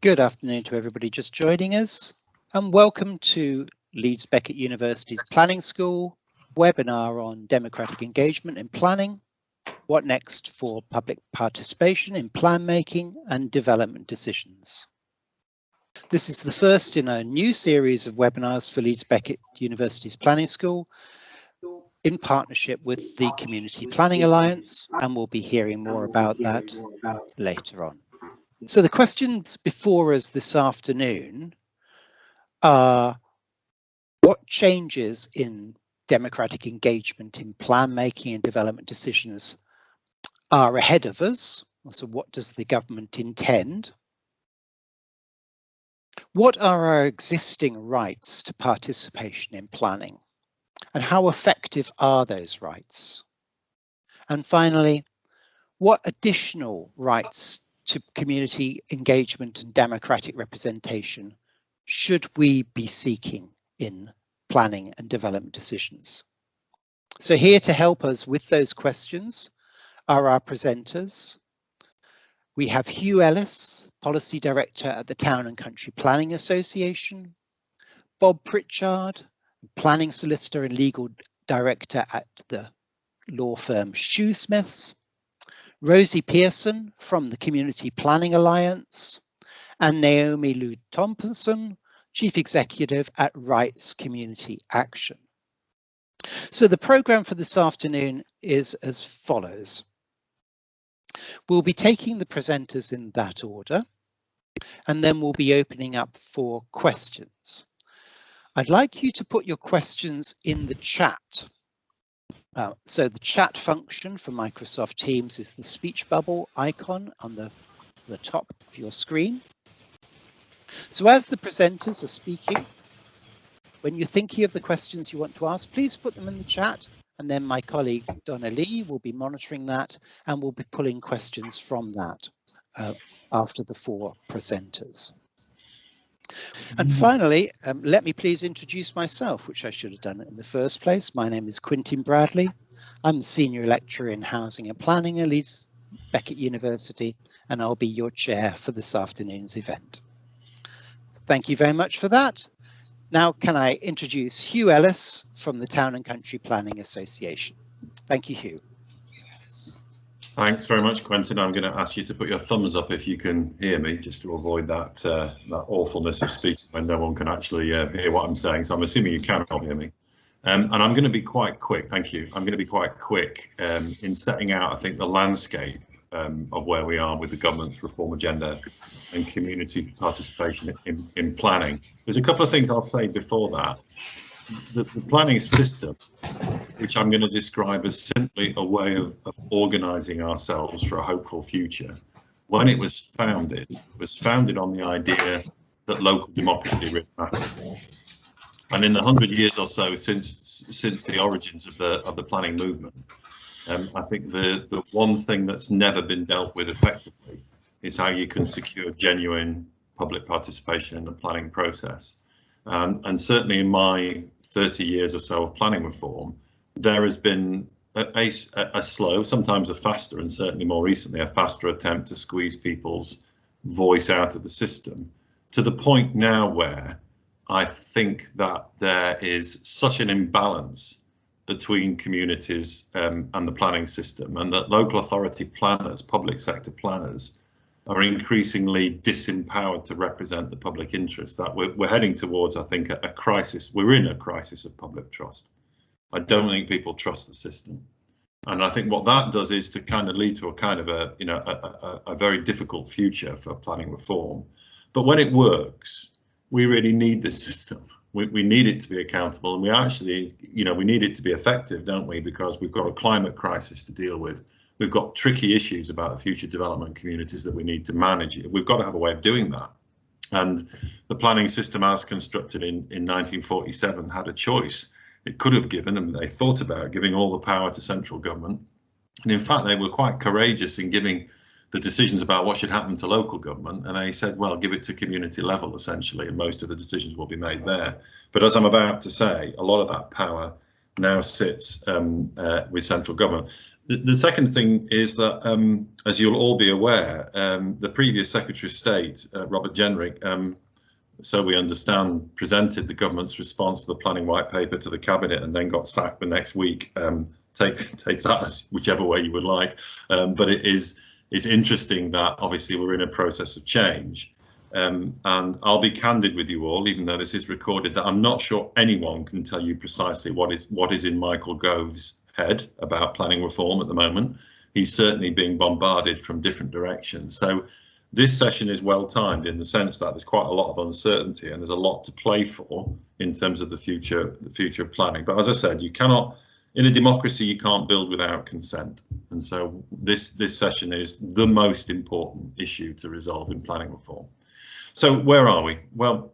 Good afternoon to everybody just joining us, and welcome to Leeds Beckett University's Planning School webinar on democratic engagement in planning, what next for public participation in plan making and development decisions. This is the first in a new series of webinars for Leeds Beckett University's Planning School in partnership with the Community Planning Alliance, and we'll be hearing more about that later on. So the questions before us this afternoon are: what changes in democratic engagement in plan making and development decisions are ahead of us? So what does the government intend? What are our existing rights to participation in planning? And how effective are those rights? And finally, what additional rights to community engagement and democratic representation should we be seeking in planning and development decisions? So here to help us with those questions are our presenters. We have Hugh Ellis, Policy Director at the Town and Country Planning Association, Bob Pritchard, Planning Solicitor and Legal Director at the law firm Shoosmiths, Rosie Pearson from the Community Planning Alliance, and Naomi Luhde-Thompson, Chief Executive at Rights Community Action. So the programme for this afternoon is as follows. We'll be taking the presenters in that order, and then we'll be opening up for questions. I'd like you to put your questions in the chat. So the chat function for Microsoft Teams is the speech bubble icon on the top of your screen. So as the presenters are speaking, when you're thinking of the questions you want to ask, please put them in the chat, and then my colleague Donna Lee will be monitoring that, and we'll be pulling questions from that after the four presenters. And finally, let me please introduce myself, which I should have done in the first place. My name is Quintin Bradley. I'm a Senior Lecturer in Housing and Planning at Leeds Beckett University, and I'll be your chair for this afternoon's event. So thank you very much for that. Now, can I introduce Hugh Ellis from the Town and Country Planning Association. Thank you, Hugh. Thanks very much, Quintin. I'm going to ask you to put your thumbs up if you can hear me, just to avoid that that awfulness of speaking when no one can actually hear what I'm saying. So I'm assuming you can hear me. And I'm going to be quite quick. Thank you. I'm going to be quite quick in setting out, I think, the landscape of where we are with the government's reform agenda and community participation in planning. There's a couple of things I'll say before that. The planning system, which I'm going to describe as simply a way of organising ourselves for a hopeful future, when it was founded on the idea that local democracy really mattered. And in the 100 years or so since the origins of the planning movement, I think the one thing that's never been dealt with effectively is how you can secure genuine public participation in the planning process. And certainly in my 30 years or so of planning reform, there has been a slow, sometimes a faster, and certainly more recently a faster attempt to squeeze people's voice out of the system, to the point now where I think that there is such an imbalance between communities and the planning system, and that local authority planners, public sector planners, are increasingly disempowered to represent the public interest, that we're heading towards, I think, a crisis. We're in a crisis of public trust. I don't think people trust the system. And I think what that does is to kind of lead to a kind of a very difficult future for planning reform. But when it works, we really need this system. We need it to be accountable, and we actually, we need it to be effective, don't we? Because we've got a climate crisis to deal with. We've got tricky issues about the future development communities that we need to manage. We've got to have a way of doing that. And the planning system as constructed in 1947 had a choice. It could have given, and they thought about giving all the power to central government. And in fact, they were quite courageous in giving the decisions about what should happen to local government. And they said, well, give it to community level, essentially, and most of the decisions will be made there. But as I'm about to say, a lot of that power now sits with central government. The second thing is that, as you'll all be aware, the previous Secretary of State, Robert Jenrick, so we understand, presented the government's response to the planning white paper to the cabinet and then got sacked the next week. Take that as whichever way you would like, but it's interesting that obviously we're in a process of change, and I'll be candid with you all, even though this is recorded, that I'm not sure anyone can tell you precisely what is in Michael Gove's head about planning reform at the moment. He's certainly being bombarded from different directions. So this session is well timed in the sense that there's quite a lot of uncertainty and there's a lot to play for in terms of the future of planning. But as I said, you cannot, in a democracy, you can't build without consent. And so this session is the most important issue to resolve in planning reform. So where are we? Well,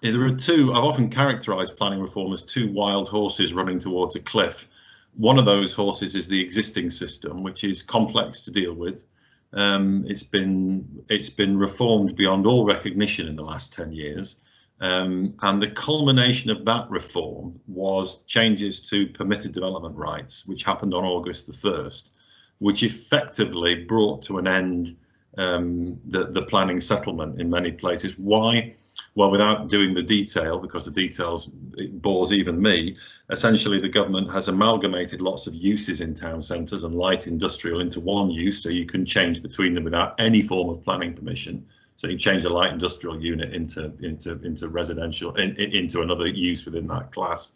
there are two. I've often characterised planning reform as two wild horses running towards a cliff. One of those horses is the existing system, which is complex to deal with. It's been reformed beyond all recognition in the last 10 years. And the culmination of that reform was changes to permitted development rights, which happened on August the 1st, which effectively brought to an end the planning settlement in many places. Why? Well, without doing the detail, because the details it bores even me, essentially the government has amalgamated lots of uses in town centres and light industrial into one use, so you can change between them without any form of planning permission. So you change a light industrial unit into residential, into another use within that class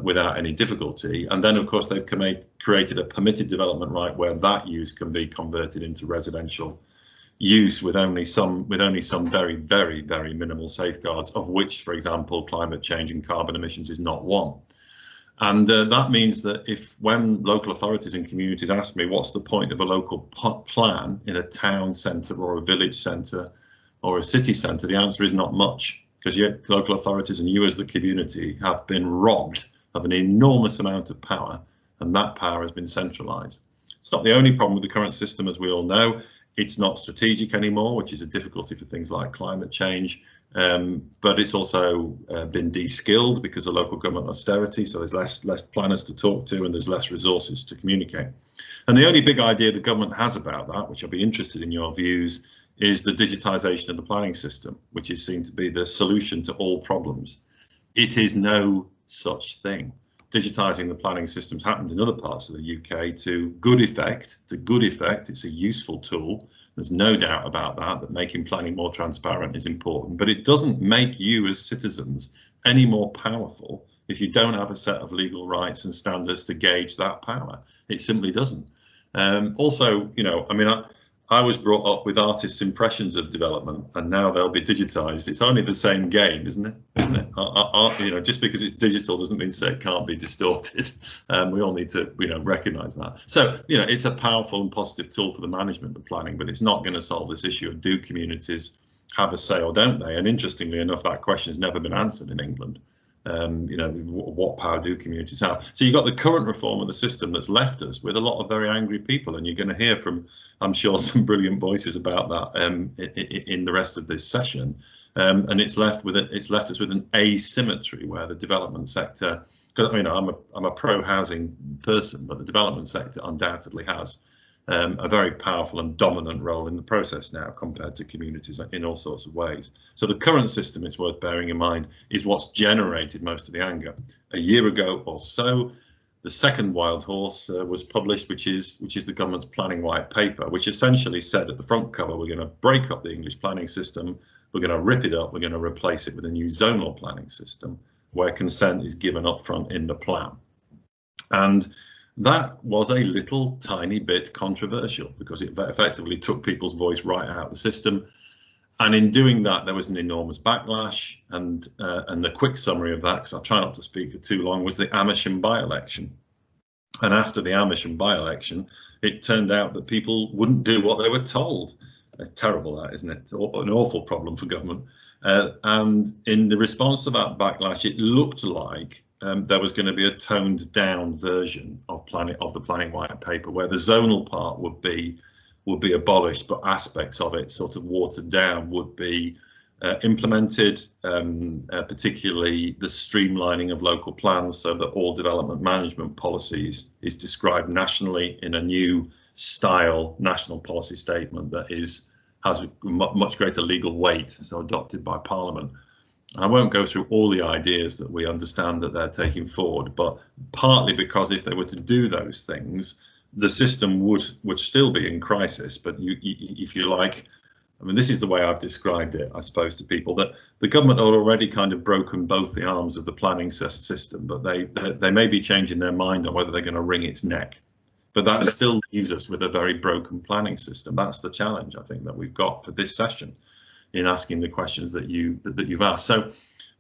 without any difficulty. And then, of course, they've created a permitted development right where that use can be converted into residential use with only some very, very, very minimal safeguards, of which, for example, climate change and carbon emissions is not one. And that means that when local authorities and communities ask me what's the point of a local plan in a town centre or a village centre or a city centre, the answer is not much, because yet local authorities and you as the community have been robbed of an enormous amount of power, and that power has been centralised. It's not the only problem with the current system, as we all know. It's not strategic anymore, which is a difficulty for things like climate change, but it's also been de-skilled because of local government austerity, so there's less planners to talk to and there's less resources to communicate. And the only big idea the government has about that, which I'll be interested in your views, is the digitisation of the planning system, which is seen to be the solution to all problems. It is no such thing. Digitising the planning systems happened in other parts of the UK to good effect. It's a useful tool. There's no doubt about that making planning more transparent is important, but it doesn't make you as citizens any more powerful if you don't have a set of legal rights and standards to gauge that power. It simply doesn't. Also, you know, I mean, I was brought up with artists' impressions of development, and now they'll be digitised. It's only the same game, isn't it? You know, just because it's digital doesn't mean to say it can't be distorted. We all need to, you know, recognise that. So, you know, it's a powerful and positive tool for the management of planning, but it's not going to solve this issue of do communities have a say or don't they? And interestingly enough, that question has never been answered in England. You know, what power do communities have? So you've got the current reform of the system that's left us with a lot of very angry people, and you're going to hear from, I'm sure, some brilliant voices about that in the rest of this session. And it's left us with an asymmetry where the development sector, because I mean, I'm a pro-housing person, but the development sector undoubtedly has a very powerful and dominant role in the process now compared to communities in all sorts of ways. So the current system, it's worth bearing in mind, is what's generated most of the anger. A year ago or so, the second wild horse was published, which is the government's planning white paper, which essentially said at the front cover, we're going to break up the English planning system, we're going to rip it up, we're going to replace it with a new zonal planning system where consent is given up front in the plan. And that was a little tiny bit controversial because it effectively took people's voice right out of the system. And in doing that, there was an enormous backlash. And the quick summary of that, because I'll try not to speak for too long, was the Amersham by-election. And after the Amersham by-election, it turned out that people wouldn't do what they were told. Terrible, that, isn't it? An awful problem for government. And in the response to that backlash, it looked like there was going to be a toned down version of the planning white paper where the zonal part would be abolished, but aspects of it, sort of watered down, would be implemented, particularly the streamlining of local plans so that all development management policies is described nationally in a new style national policy statement that has a much greater legal weight, so adopted by Parliament. I won't go through all the ideas that we understand that they're taking forward, but partly because if they were to do those things, the system would still be in crisis. But if you like, I mean, this is the way I've described it, I suppose, to people, that the government had already kind of broken both the arms of the planning system, but they may be changing their mind on whether they're going to wring its neck. But that still leaves us with a very broken planning system. That's the challenge, I think, that we've got for this session in asking the questions that you've asked. So,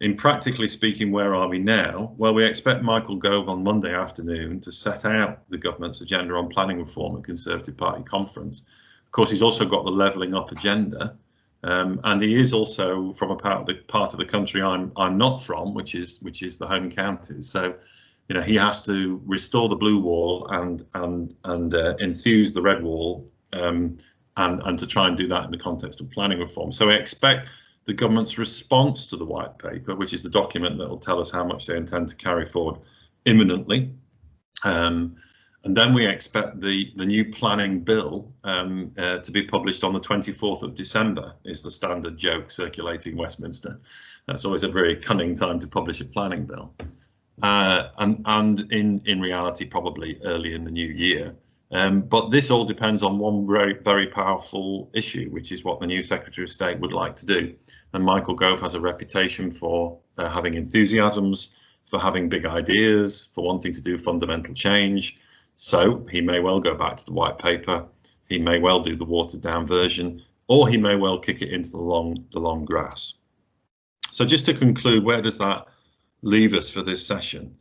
in practically speaking, where are we now? Well, we expect Michael Gove on Monday afternoon to set out the government's agenda on planning reform at Conservative Party conference. Of course, he's also got the levelling up agenda, and he is also from a part of the country I'm not from, which is the home counties. So, you know, he has to restore the blue wall and enthuse the red wall, and to try and do that in the context of planning reform. So we expect the government's response to the white paper, which is the document that will tell us how much they intend to carry forward, imminently. And then we expect the new planning bill to be published on the 24th of December, is the standard joke circulating Westminster. That's always a very cunning time to publish a planning bill. And in reality, probably early in the new year. But this all depends on one very powerful issue, which is what the new Secretary of State would like to do. And Michael Gove has a reputation for having enthusiasms, for having big ideas, for wanting to do fundamental change. So he may well go back to the white paper, he may well do the watered down version, or he may well kick it into the long grass. So just to conclude, where does that leave us for this session?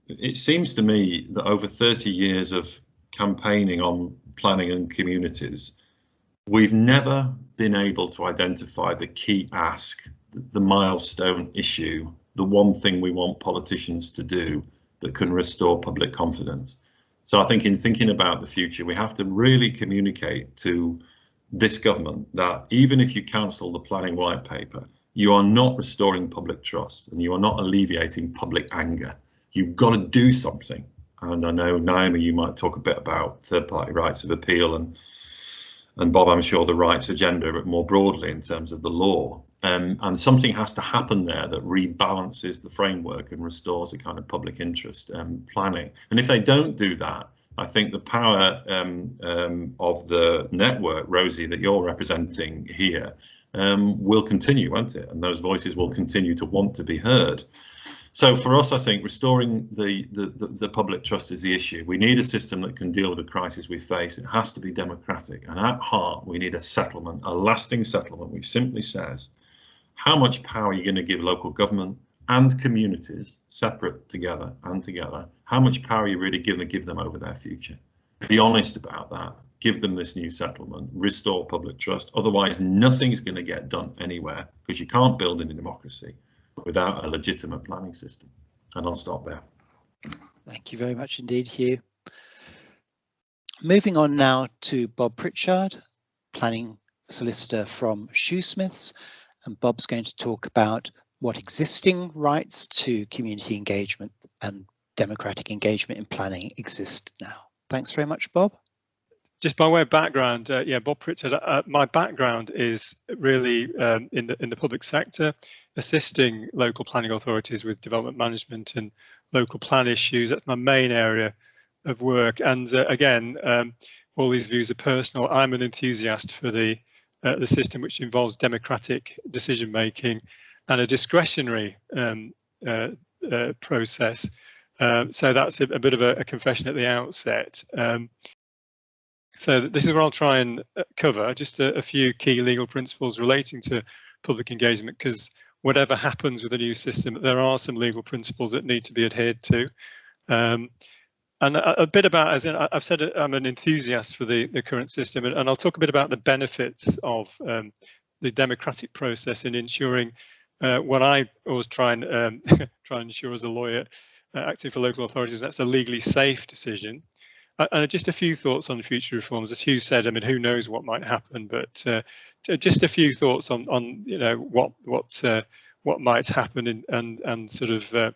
It seems to me that over 30 years of campaigning on planning and communities, we've never been able to identify the key ask, the milestone issue, the one thing we want politicians to do that can restore public confidence. So I think in thinking about the future, we have to really communicate to this government that even if you cancel the planning white paper, you are not restoring public trust and you are not alleviating public anger. You've got to do something. And I know, Naomi, you might talk a bit about third-party rights of appeal, and Bob, I'm sure the rights agenda, but more broadly in terms of the law. And something has to happen there that rebalances the framework and restores a kind of public interest planning. And if they don't do that, I think the power of the network, Rosie, that you're representing here, will continue, won't it? And those voices will continue to want to be heard. So for us, I think restoring the public trust is the issue. We need a system that can deal with the crisis we face. It has to be democratic. And at heart, we need a settlement, a lasting settlement, which simply says, how much power are you going to give local government and communities, separate together and together? How much power are you really going to give them over their future? Be honest about that. Give them this new settlement, restore public trust. Otherwise, nothing's going to get done anywhere, because you can't build any democracy without a legitimate planning system. And I'll stop there. Thank you very much indeed, Hugh. Moving on now to Bob Pritchard, planning solicitor from Shoosmiths. And Bob's going to talk about what existing rights to community engagement and democratic engagement in planning exist now. Thanks very much, Bob. Just by way of background, yeah, Bob Pritchard. My background is really in the public sector, assisting local planning authorities with development management and local plan issues. That's my main area of work. And again, all these views are personal. I'm an enthusiast for the system which involves democratic decision making and a discretionary process. So that's a bit of a confession at the outset. So this is where I'll try and cover just a few key legal principles relating to public engagement, because whatever happens with the new system, there are some legal principles that need to be adhered to. And a bit about, as in, I've said I'm an enthusiast for the current system, and I'll talk a bit about the benefits of the democratic process in ensuring what I always try and ensure as a lawyer acting for local authorities, that's a legally safe decision. And just a few thoughts on future reforms. As Hugh said, I mean, who knows what might happen, but just a few thoughts on you know, what might happen, and sort of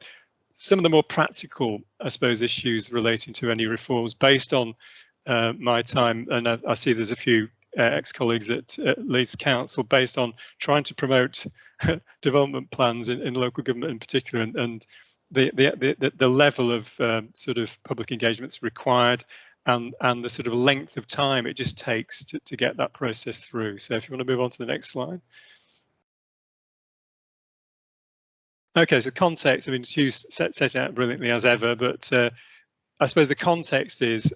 some of the more practical, I suppose, issues relating to any reforms based on my time. And I see there's a few ex-colleagues at Leeds Council, based on trying to promote development plans in local government in particular, and the level of sort of public engagements required, and the sort of length of time it just takes to get that process through. So if you want to move on to the next slide. Okay, so context, I mean, Hugh set it out brilliantly as ever, but I suppose the context is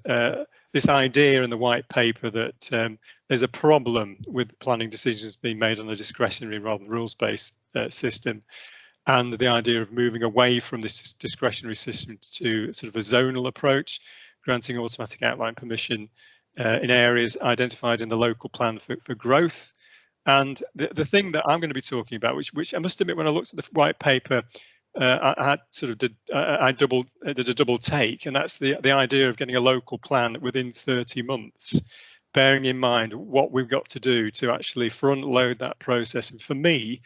this idea in the white paper that there's a problem with planning decisions being made on a discretionary rather than rules-based system, and the idea of moving away from this discretionary system to sort of a zonal approach, granting automatic outline permission in areas identified in the local plan for growth. And the thing that I'm going to be talking about, which I must admit, when I looked at the white paper, I did a double take, and that's the idea of getting a local plan within 30 months, bearing in mind what we've got to do to actually front load that process. And for me,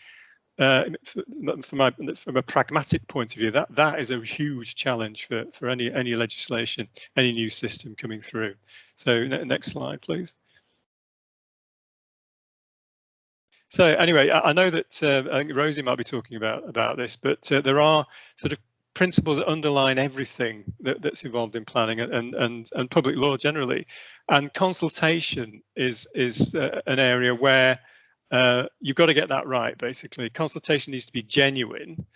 from a pragmatic point of view, that is a huge challenge for any legislation, any new system coming through. So next slide, please. So anyway, I know that I think Rosie might be talking about this, but there are sort of principles that underline everything that's involved in planning and public law generally, and consultation is an area where you've got to get that right. Basically, consultation needs to be genuine,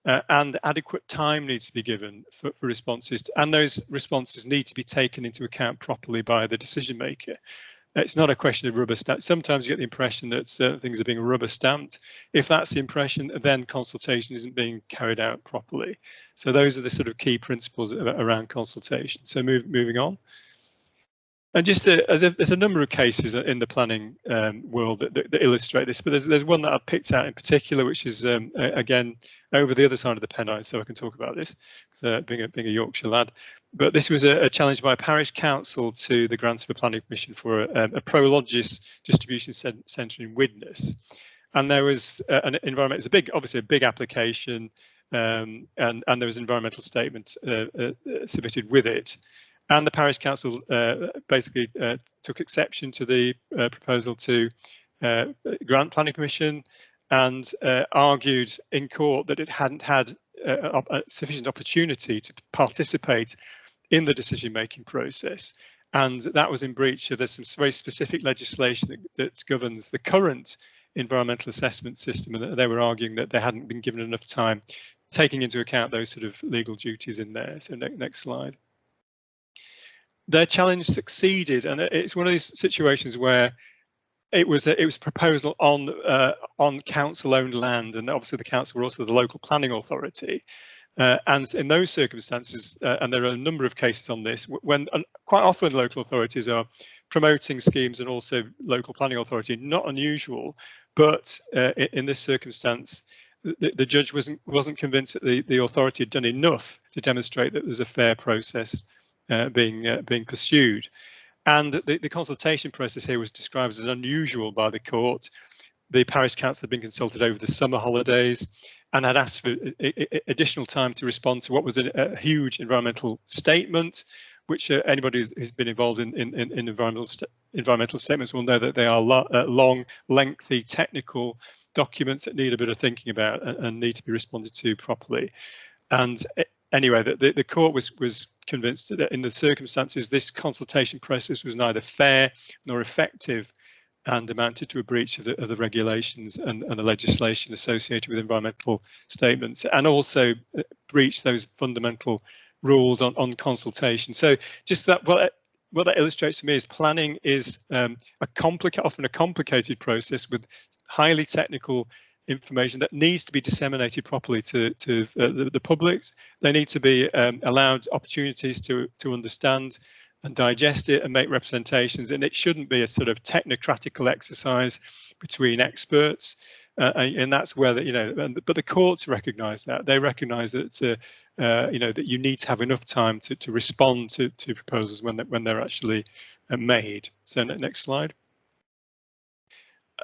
and adequate time needs to be given for responses, and those responses need to be taken into account properly by the decision maker. It's not a question of rubber stamp. Sometimes you get the impression that certain things are being rubber stamped. If that's the impression, then consultation isn't being carried out properly. So those are the sort of key principles around consultation. So moving on. And just as if there's a number of cases in the planning world that illustrate this, but there's one that I've picked out in particular, which is again over the other side of the Pennines, so I can talk about this, being a Yorkshire lad. But this was a challenge by a parish council to the grants for planning permission for a pro-lodgers distribution centre in Widnes, and there was an environment. It's obviously a big application, and there was an environmental statement submitted with it. And the parish council basically took exception to the proposal to grant planning permission, and argued in court that it hadn't had sufficient opportunity to participate in the decision-making process. And that was in breach of, there's some very specific legislation that governs the current environmental assessment system, and they were arguing that they hadn't been given enough time taking into account those sort of legal duties in there. So next slide. Their challenge succeeded, and it's one of these situations where it was a proposal on council-owned land, and obviously the council were also the local planning authority. And in those circumstances, and there are a number of cases on this, when quite often local authorities are promoting schemes and also local planning authority, not unusual, but in this circumstance, the judge wasn't convinced that the authority had done enough to demonstrate that there's a fair process being pursued, and the consultation process here was described as unusual by the court. The parish council had been consulted over the summer holidays and had asked for additional time to respond to what was a huge environmental statement, which anybody who's been involved in environmental statements will know that they are long, lengthy, technical documents that need a bit of thinking about and need to be responded to properly. And anyway, the court was convinced that in the circumstances, this consultation process was neither fair nor effective, and amounted to a breach of the regulations and the legislation associated with environmental statements, and also breached those fundamental rules on consultation. So just that, what that illustrates to me is planning is often a complicated process with highly technical information that needs to be disseminated properly to the public. They need to be allowed opportunities to understand and digest it and make representations, and it shouldn't be a sort of technocratical exercise between experts. and that's where but the courts recognise that. They recognise that that you need to have enough time to respond to proposals when they're actually made. So next slide.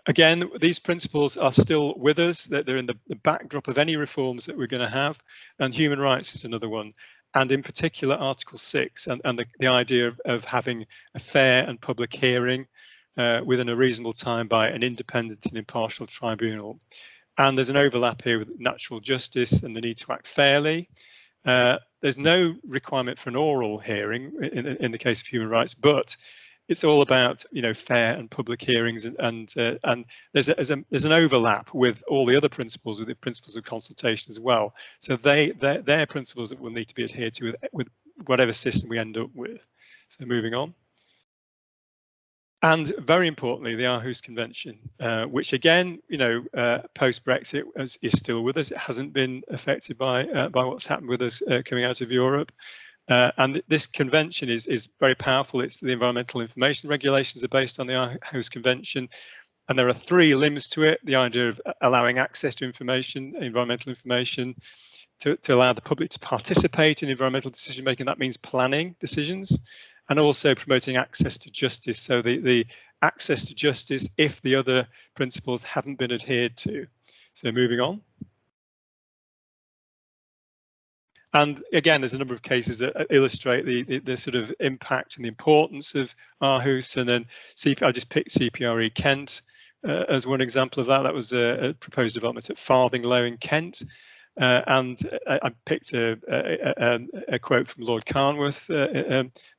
Again, these principles are still with us, that they're in the backdrop of any reforms that we're going to have, and human rights is another one. And in particular, Article 6 and the idea of having a fair and public hearing within a reasonable time by an independent and impartial tribunal. And there's an overlap here with natural justice and the need to act fairly. There's no requirement for an oral hearing in the case of human rights, but it's all about fair and public hearings, and there's an overlap with all the other principles, with the principles of consultation as well. So they're principles that will need to be adhered to with whatever system we end up with. So moving on. And very importantly, the Aarhus Convention, which again, post-Brexit is still with us. It hasn't been affected by what's happened with us coming out of Europe. And this convention is very powerful. It's the environmental information regulations are based on the Aarhus Convention. And there are 3 limbs to it: the idea of allowing access to information, environmental information, to allow the public to participate in environmental decision making. That means planning decisions, and also promoting access to justice. So the access to justice if the other principles haven't been adhered to. So moving on. And again, there's a number of cases that illustrate the sort of impact and the importance of Aarhus. And then I just picked CPRE Kent as one example of that. That was a proposed development at Farthinglow in Kent. And I picked a quote from Lord Carnworth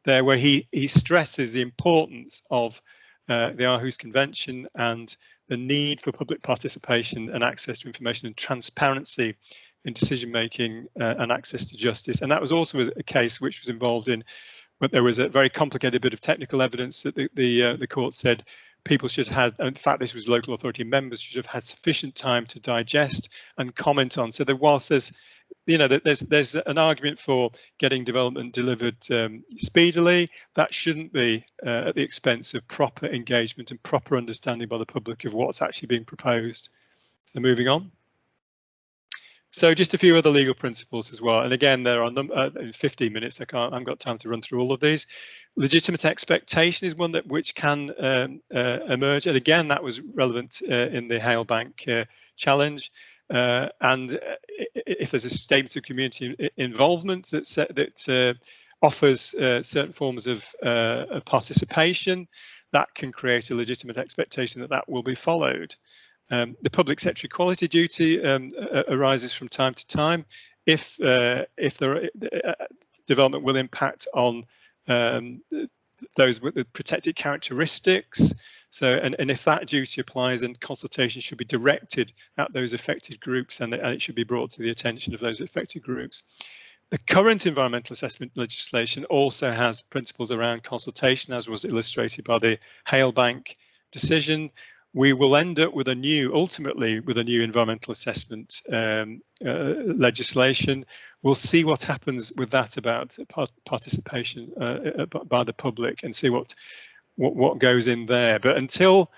there, where he stresses the importance of the Aarhus Convention and the need for public participation and access to information and transparency in decision making and access to justice. And that was also a case which was involved in, but there was a very complicated bit of technical evidence that the court said people should have had, in fact this was local authority members should have had sufficient time to digest and comment on. So that whilst there's there's an argument for getting development delivered speedily, that shouldn't be at the expense of proper engagement and proper understanding by the public of what's actually being proposed. So moving on. So just a few other legal principles as well. And again, there are in 15 minutes, I haven't got time to run through all of these. Legitimate expectation is one which can emerge. And again, that was relevant in the Hale Bank challenge. And if there's a statement of community involvement that offers certain forms of participation, that can create a legitimate expectation that will be followed. The public sector equality duty arises from time to time if the development will impact on those with the protected characteristics. So, and if that duty applies, then consultation should be directed at those affected groups, and it should be brought to the attention of those affected groups. The current environmental assessment legislation also has principles around consultation, as was illustrated by the Hale Bank decision. We will end up with ultimately with a new environmental assessment legislation. We'll see what happens with that about participation by the public, and see what goes in there. But until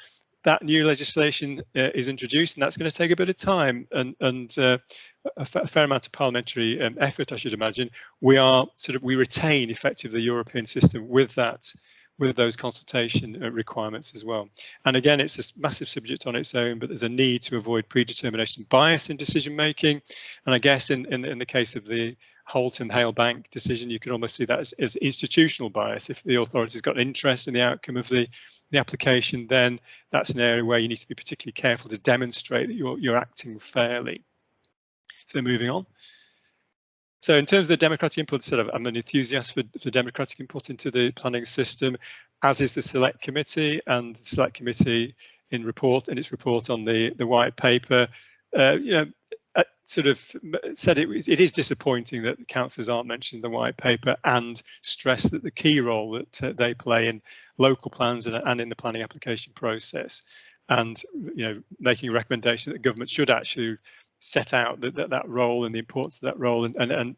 that new legislation is introduced, and that's going to take a bit of time and a fair amount of parliamentary effort, I should imagine, we retain effectively the European system with those consultation requirements as well. And again, it's a massive subject on its own, but there's a need to avoid predetermination bias in decision making. And I guess in the case of the Holt and Hale Bank decision, you can almost see that as institutional bias. If the authority's got an interest in the outcome of the application, then that's an area where you need to be particularly careful to demonstrate that you're acting fairly. So moving on. So in terms of the democratic input, I'm an enthusiast for the democratic input into the planning system, as is the Select Committee, and the Select Committee in its report on the white paper, sort of said it is disappointing that the councillors aren't mentioned in the white paper, and stressed that the key role that they play in local plans and in the planning application process, and making a recommendation that government should actually set out that role and the importance of that role, and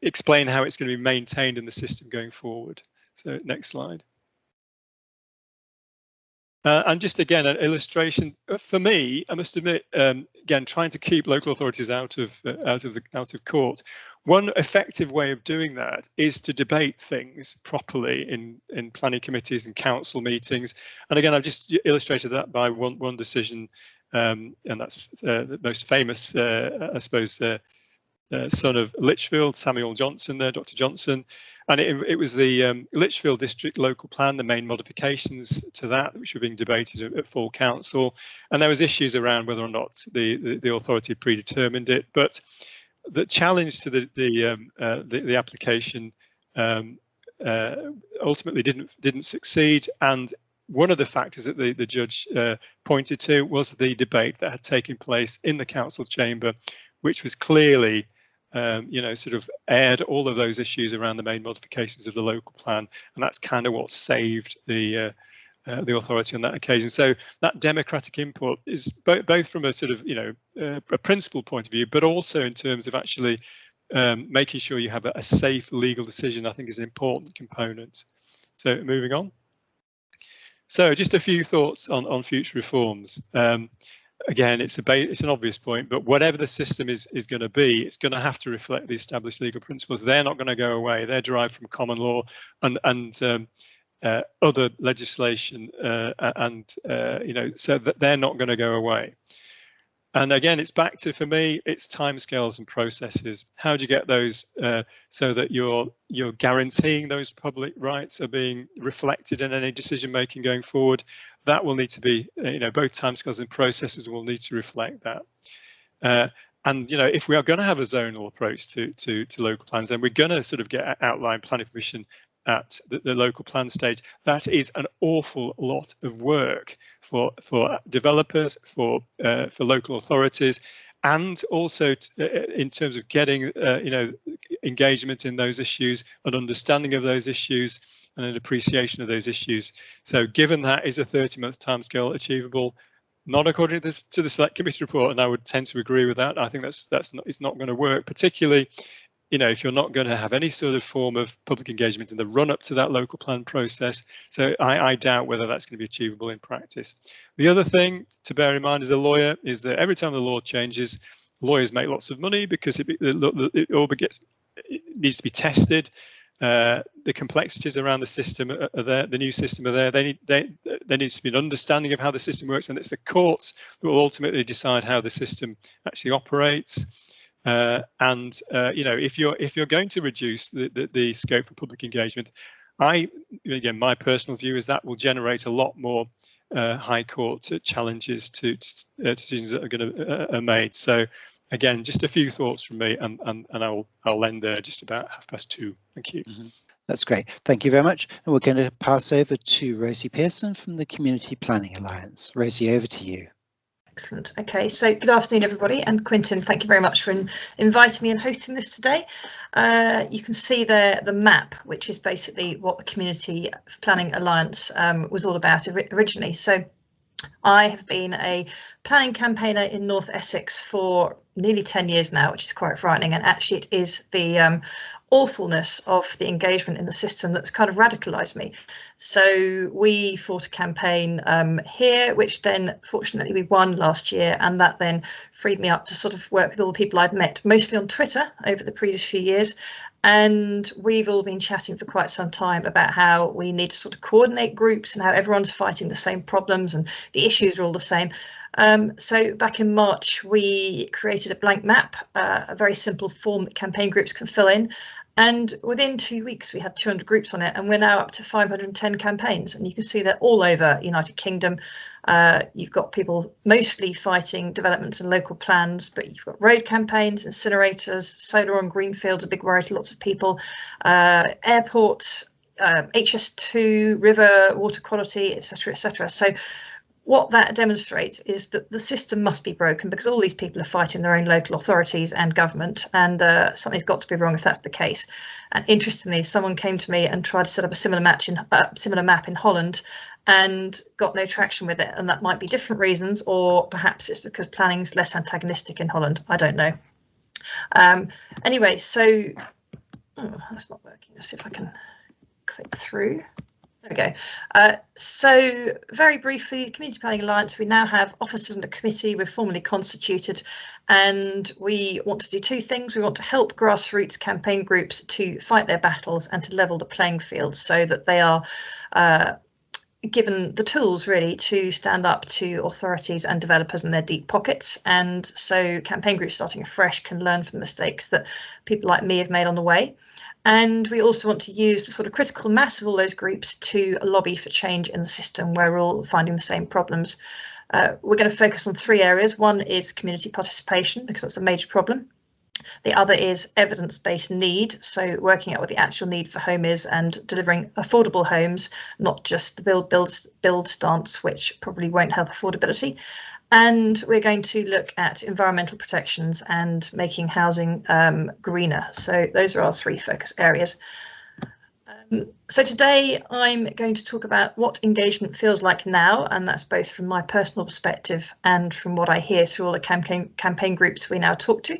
explain how it's going to be maintained in the system going forward. So next slide. And just again, an illustration for me, I must admit, again, trying to keep local authorities out of court. One effective way of doing that is to debate things properly in planning committees and council meetings. And again, I've just illustrated that by one decision, and that's the most famous, I suppose, son of Lichfield, Samuel Johnson there, Dr. Johnson. And it was the Lichfield District Local Plan, the main modifications to that, which were being debated at full council. And there was issues around whether or not the authority predetermined it. But the challenge to the application ultimately didn't succeed. And one of the factors that the judge pointed to was the debate that had taken place in the council chamber, which was clearly sort of aired all of those issues around the main modifications of the local plan, and that's kind of what saved the authority on that occasion. So that democratic input is both from a sort of a principle point of view, but also in terms of actually making sure you have a safe legal decision, I think is an important component. So moving on. So just a few thoughts on future reforms. Again, it's an obvious point, but whatever the system is going to be, it's going to have to reflect the established legal principles. They're not going to go away. They're derived from common law and other legislation, so that they're not going to go away. And again, it's back to, for me, it's timescales and processes. How do you get those so that you're guaranteeing those public rights are being reflected in any decision making going forward? That will need to be, both timescales and processes will need to reflect that. And if we are going to have a zonal approach to local plans, then we're going to sort of get outline planning permission at the local plan stage. That is an awful lot of work for developers, for local authorities, and also in terms of getting engagement in those issues, an understanding of those issues, and an appreciation of those issues. So given that, is a 30-month timescale achievable? Not according to the Select Committee report, and I would tend to agree with that. I think it's not going to work, particularly if you're not going to have any sort of form of public engagement in the run-up to that local plan process. So I doubt whether that's going to be achievable in practice. The other thing to bear in mind as a lawyer is that every time the law changes, lawyers make lots of money because it needs to be tested. The complexities around the system are there. The new system are there. There needs to be an understanding of how the system works, and it's the courts that will ultimately decide how the system actually operates. If you're going to reduce the scope for public engagement, again, my personal view is that will generate a lot more High Court challenges to decisions that are made. So again, just a few thoughts from me, and I'll end there just about 2:30. Thank you. Mm-hmm. That's great. Thank you very much. And we're going to pass over to Rosie Pearson from the Community Planning Alliance. Rosie, over to you. Excellent. Okay, so good afternoon, everybody. And Quintin, thank you very much for inviting me and hosting this today. You can see there the map, which is basically what the Community Planning Alliance was all about originally. So I have been a planning campaigner in North Essex for nearly 10 years now, which is quite frightening. And actually it is the awfulness of the engagement in the system that's kind of radicalised me. So we fought a campaign here, which then fortunately we won last year, and that then freed me up to sort of work with all the people I'd met, mostly on Twitter over the previous few years. And we've all been chatting for quite some time about how we need to sort of coordinate groups and how everyone's fighting the same problems and the issues are all the same. So back in March, we created a blank map, a very simple form that campaign groups can fill in. And within 2 weeks, we had 200 groups on it, and we're now up to 510 campaigns. And you can see they're all over United Kingdom. You've got people mostly fighting developments and local plans, but you've got road campaigns, incinerators, solar on greenfields, a big worry to lots of people, airports, HS2, river, water quality, etc., etc. So what that demonstrates is that the system must be broken because all these people are fighting their own local authorities and government, and something's got to be wrong if that's the case. And interestingly, someone came to me and tried to set up a similar map in Holland and got no traction with it, and that might be different reasons, or perhaps it's because planning's less antagonistic in Holland. I don't know. Anyway, so that's not working. Let's see if I can click through. There we go. So very briefly, the Community Planning Alliance, we now have officers and a committee. We're formally constituted, and we want to do two things. We want to help grassroots campaign groups to fight their battles and to level the playing field so that they are given the tools really to stand up to authorities and developers in their deep pockets. And so campaign groups starting afresh can learn from the mistakes that people like me have made on the way. And we also want to use the sort of critical mass of all those groups to lobby for change in the system where we're all finding the same problems. We're going to focus on three areas. One is community participation, because that's a major problem. The other is evidence-based need, so working out what the actual need for home is and delivering affordable homes, not just the build stance, which probably won't help affordability. And we're going to look at environmental protections and making housing greener. So those are our three focus areas. So today I'm going to talk about what engagement feels like now, and that's both from my personal perspective and from what I hear through all the campaign groups we now talk to.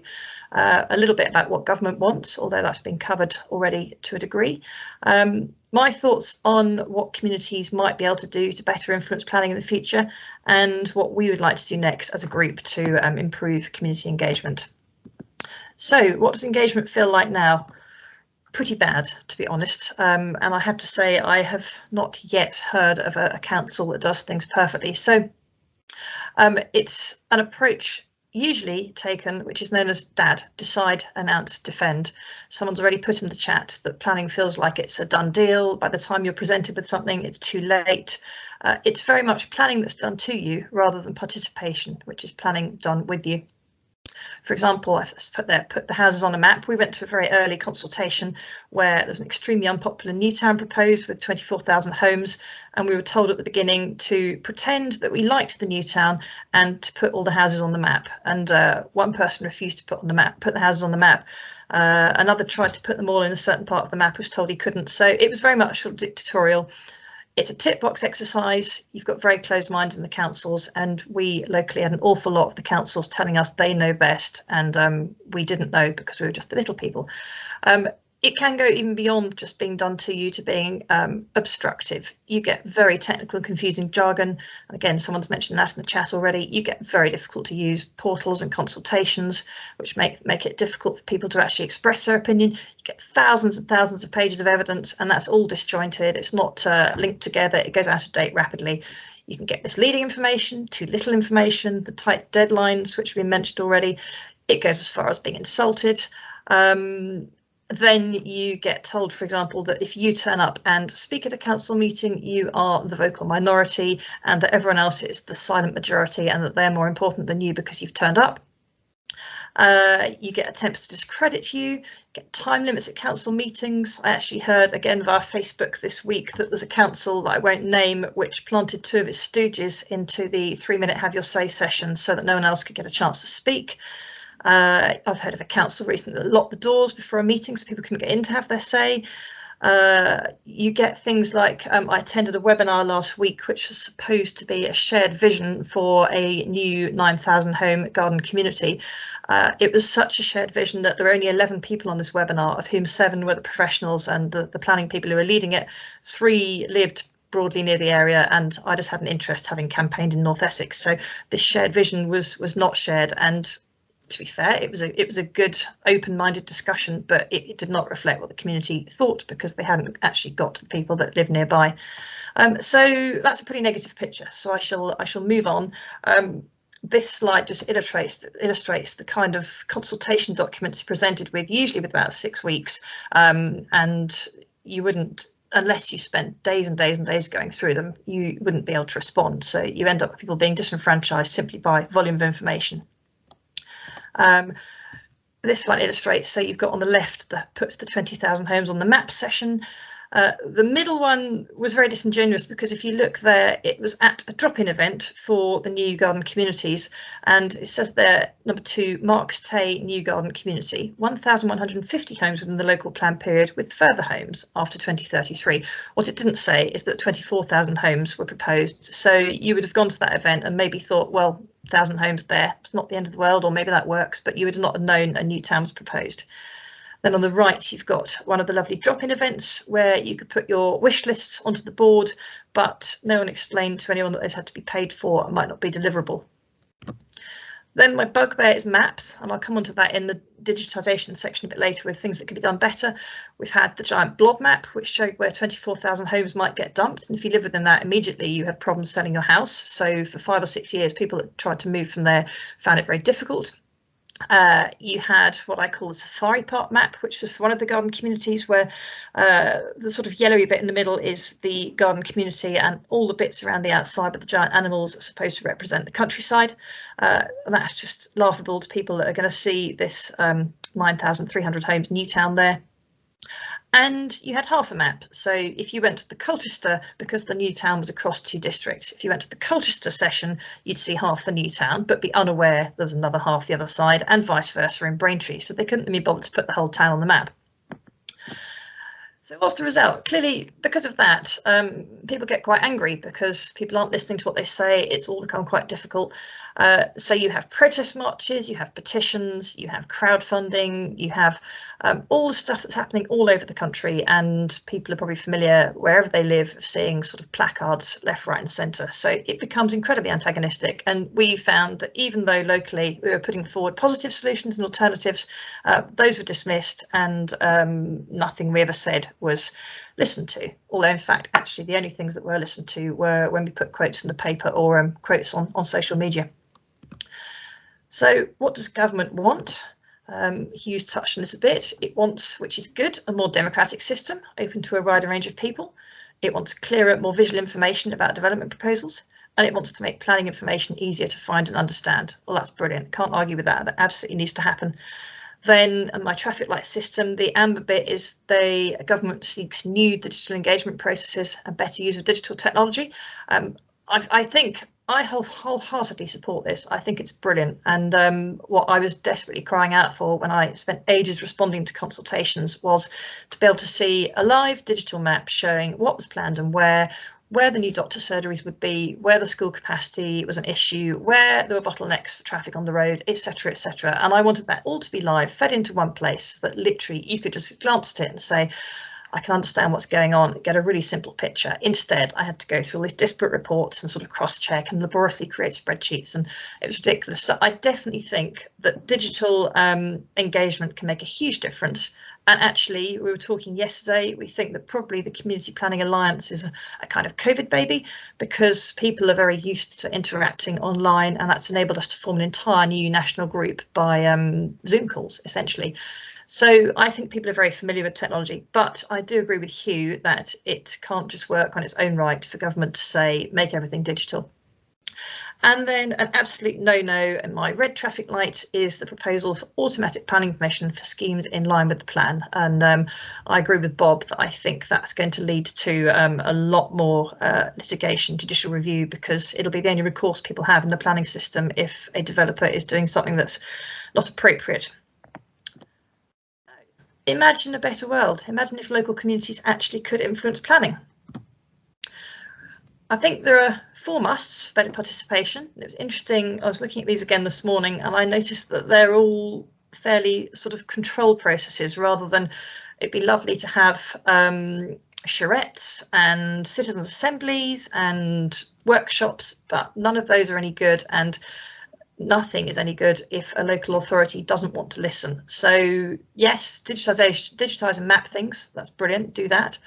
A little bit about what government wants, although that's been covered already to a degree. My thoughts on what communities might be able to do to better influence planning in the future, and what we would like to do next as a group to improve community engagement. So what does engagement feel like now? Pretty bad, to be honest. And I have to say I have not yet heard of a council that does things perfectly. So it's an approach usually taken, which is known as DAD, decide, announce, defend. Someone's already put in the chat that planning feels like it's a done deal. By the time you're presented with something, it's too late. It's very much planning that's done to you rather than participation, which is planning done with you. For example, I've put the houses on a map. We went to a very early consultation where there was an extremely unpopular new town proposed with 24,000 homes, and we were told at the beginning to pretend that we liked the new town and to put all the houses on the map. And one person refused to put the houses on the map. Another tried to put them all in a certain part of the map, was told he couldn't. So it was very much sort of dictatorial. It's a tick box exercise. You've got very closed minds in the councils, and we locally had an awful lot of the councils telling us they know best, and we didn't know because we were just the little people. It can go even beyond just being done to you to being obstructive. You get very technical and confusing jargon. And again, someone's mentioned that in the chat already. You get very difficult to use portals and consultations, which make it difficult for people to actually express their opinion. You get thousands and thousands of pages of evidence, and that's all disjointed. It's not linked together. It goes out of date rapidly. You can get misleading information, too little information, the tight deadlines, which we mentioned already. It goes as far as being insulted. Then you get told, for example, that if you turn up and speak at a council meeting, you are the vocal minority and that everyone else is the silent majority and that they're more important than you because you've turned up. You get attempts to discredit you, get time limits at council meetings. I actually heard again via Facebook this week that there's a council that I won't name which planted two of its stooges into the 3-minute have your say session so that no one else could get a chance to speak. I've heard of a council recently that locked the doors before a meeting so people couldn't get in to have their say. You get things like I attended a webinar last week which was supposed to be a shared vision for a new 9,000 home garden community. It was such a shared vision that there were only 11 people on this webinar, of whom 7 were the professionals and the planning people who were leading it. 3 lived broadly near the area, and I just had an interest having campaigned in North Essex, so this shared vision was not shared. And to be fair, it was a good open-minded discussion, but it did not reflect what the community thought because they hadn't actually got to the people that live nearby. So that's a pretty negative picture. So I shall move on. This slide just illustrates the kind of consultation documents presented with, usually with about 6 weeks, and you wouldn't, unless you spent days and days and days going through them, you wouldn't be able to respond. So you end up with people being disenfranchised simply by volume of information. This one illustrates, so you've got on the left puts the 20,000 homes on the map session. The middle one was very disingenuous because if you look there, it was at a drop-in event for the new garden communities, and it says there, number 2, Marks Tay New Garden Community, 1,150 homes within the local plan period with further homes after 2033. What it didn't say is that 24,000 homes were proposed, so you would have gone to that event and maybe thought, well, 1,000 homes there, it's not the end of the world, or maybe that works, but you would not have known a new town was proposed. Then on the right, you've got one of the lovely drop-in events where you could put your wish lists onto the board, but no one explained to anyone that those had to be paid for and might not be deliverable. Then my bugbear is maps, and I'll come onto that in the digitisation section a bit later with things that could be done better. We've had the giant blob map, which showed where 24,000 homes might get dumped, and if you live within that immediately, you had problems selling your house. So for 5 or 6 years, people that tried to move from there found it very difficult. You had what I call the safari park map, which was for one of the garden communities, where the sort of yellowy bit in the middle is the garden community, and all the bits around the outside with the giant animals are supposed to represent the countryside. And that's just laughable to people that are going to see this 9,300 homes Newtown there. And you had half a map. So if you went to the Colchester, because the new town was across 2 districts, if you went to the Colchester session, you'd see half the new town, but be unaware there was another half the other side, and vice versa in Braintree. So they couldn't be bothered to put the whole town on the map. So what's the result? Clearly, because of that, people get quite angry because people aren't listening to what they say. It's all become quite difficult. So you have protest marches, you have petitions, you have crowdfunding, you have all the stuff that's happening all over the country, and people are probably familiar wherever they live of seeing sort of placards left, right and centre. So it becomes incredibly antagonistic, and we found that even though locally we were putting forward positive solutions and alternatives, those were dismissed, and nothing we ever said was listened to. Although in fact, actually the only things that were listened to were when we put quotes in the paper or quotes on social media. So what does government want? Hughes touched on this a bit. It wants, which is good, a more democratic system open to a wider range of people. It wants clearer, more visual information about development proposals, and it wants to make planning information easier to find and understand. Well, that's brilliant. Can't argue with that. That absolutely needs to happen. Then my traffic light system, the amber bit is the government seeks new digital engagement processes and better use of digital technology. I wholeheartedly support this. I think it's brilliant. And what I was desperately crying out for when I spent ages responding to consultations was to be able to see a live digital map showing what was planned and where the new doctor surgeries would be, where the school capacity was an issue, where there were bottlenecks for traffic on the road, etc., etc. And I wanted that all to be live, fed into one place, that literally you could just glance at it and say, I can understand what's going on, get a really simple picture. Instead, I had to go through all these disparate reports and sort of cross-check and laboriously create spreadsheets, and it was ridiculous. So I definitely think that digital engagement can make a huge difference. And actually, we were talking yesterday, we think that probably the Community Planning Alliance is a kind of COVID baby, because people are very used to interacting online, and that's enabled us to form an entire new national group by Zoom calls, essentially. So I think people are very familiar with technology, but I do agree with Hugh that it can't just work on its own right for government to say, make everything digital. And then an absolute no-no, and my red traffic light is the proposal for automatic planning permission for schemes in line with the plan. And I agree with Bob that I think that's going to lead to a lot more litigation, judicial review, because it'll be the only recourse people have in the planning system if a developer is doing something that's not appropriate. Imagine a better world. Imagine if local communities actually could influence planning. I think there are 4 musts for better participation. It was interesting, I was looking at these again this morning, and I noticed that they're all fairly sort of control processes, rather than it'd be lovely to have charrettes and citizens' assemblies and workshops, but none of those are any good, and nothing is any good if a local authority doesn't want to listen. So yes, digitise and map things, that's brilliant, do that.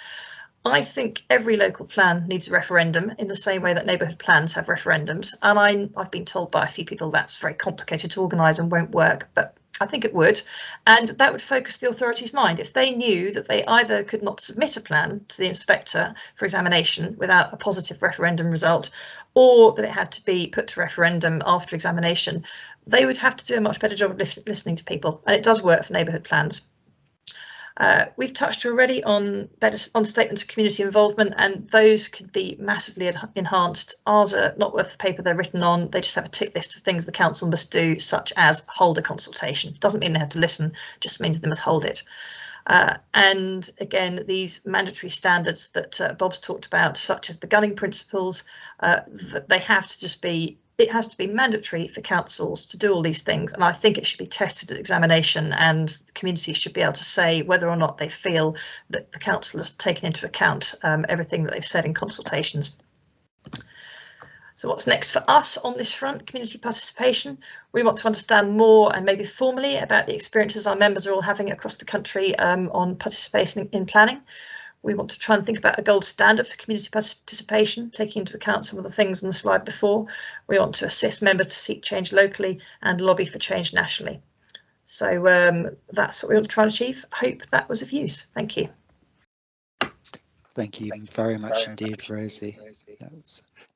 I think every local plan needs a referendum in the same way that neighbourhood plans have referendums, and I've been told by a few people that's very complicated to organise and won't work, but I think it would, and that would focus the authority's mind. If they knew that they either could not submit a plan to the inspector for examination without a positive referendum result, or that it had to be put to referendum after examination, they would have to do a much better job of listening to people, and it does work for neighbourhood plans. We've touched already on statements of community involvement, and those could be massively enhanced. Ours are not worth the paper they're written on. They just have a tick list of things the council must do, such as hold a consultation. It doesn't mean they have to listen, just means they must hold it. And again, these mandatory standards that Bob's talked about, such as the gunning principles, that they have to just be it has to be mandatory for councils to do all these things, and I think it should be tested at examination, and the community should be able to say whether or not they feel that the council has taken into account everything that they've said in consultations. So what's next for us on this front? Community participation. We want to understand more and maybe formally about the experiences our members are all having across the country on participation in planning. We want to try and think about a gold standard for community participation, taking into account some of the things on the slide before. We want to assist members to seek change locally and lobby for change nationally. So that's what we want to try and achieve. I hope that was of use. Thank you. Thank you very much indeed, Rosie.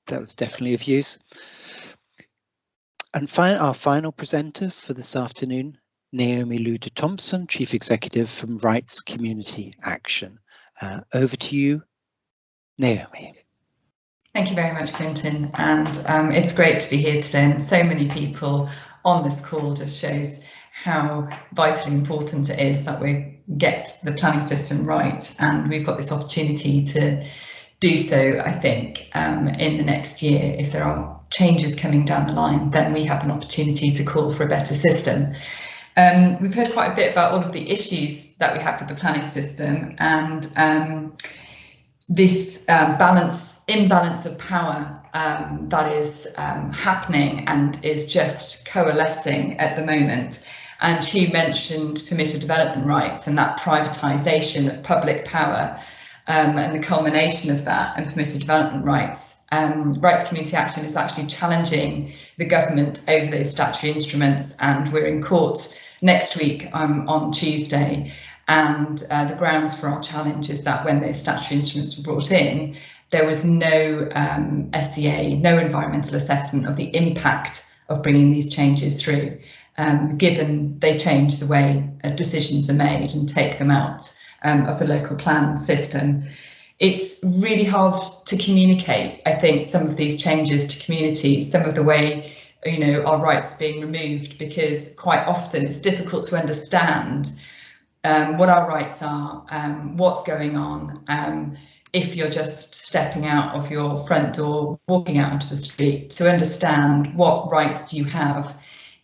That was definitely of use. And our final presenter for this afternoon, Naomi Luhde-Thompson, Chief Executive from Rights Community Action. Over to you, Naomi. Thank you very much, Quintin, and it's great to be here today, and so many people on this call just shows how vitally important it is that we get the planning system right, and we've got this opportunity to do so, I think, in the next year. If there are changes coming down the line, then we have an opportunity to call for a better system. We've heard quite a bit about all of the issues that we have with the planning system, and this imbalance of power that is happening and is just coalescing at the moment. And she mentioned permitted development rights and that privatisation of public power and the culmination of that and permitted development rights. Rights Community Action is actually challenging the government over those statutory instruments, and we're in court next week on Tuesday. And the grounds for our challenge is that when those statutory instruments were brought in, there was no SCA, no environmental assessment of the impact of bringing these changes through, given they change the way decisions are made and take them out of the local plan system. It's really hard to communicate, I think, some of these changes to communities, some of the way, you know, our rights are being removed, because quite often it's difficult to understand what our rights are, what's going on, if you're just stepping out of your front door, walking out onto the street, to understand what rights do you have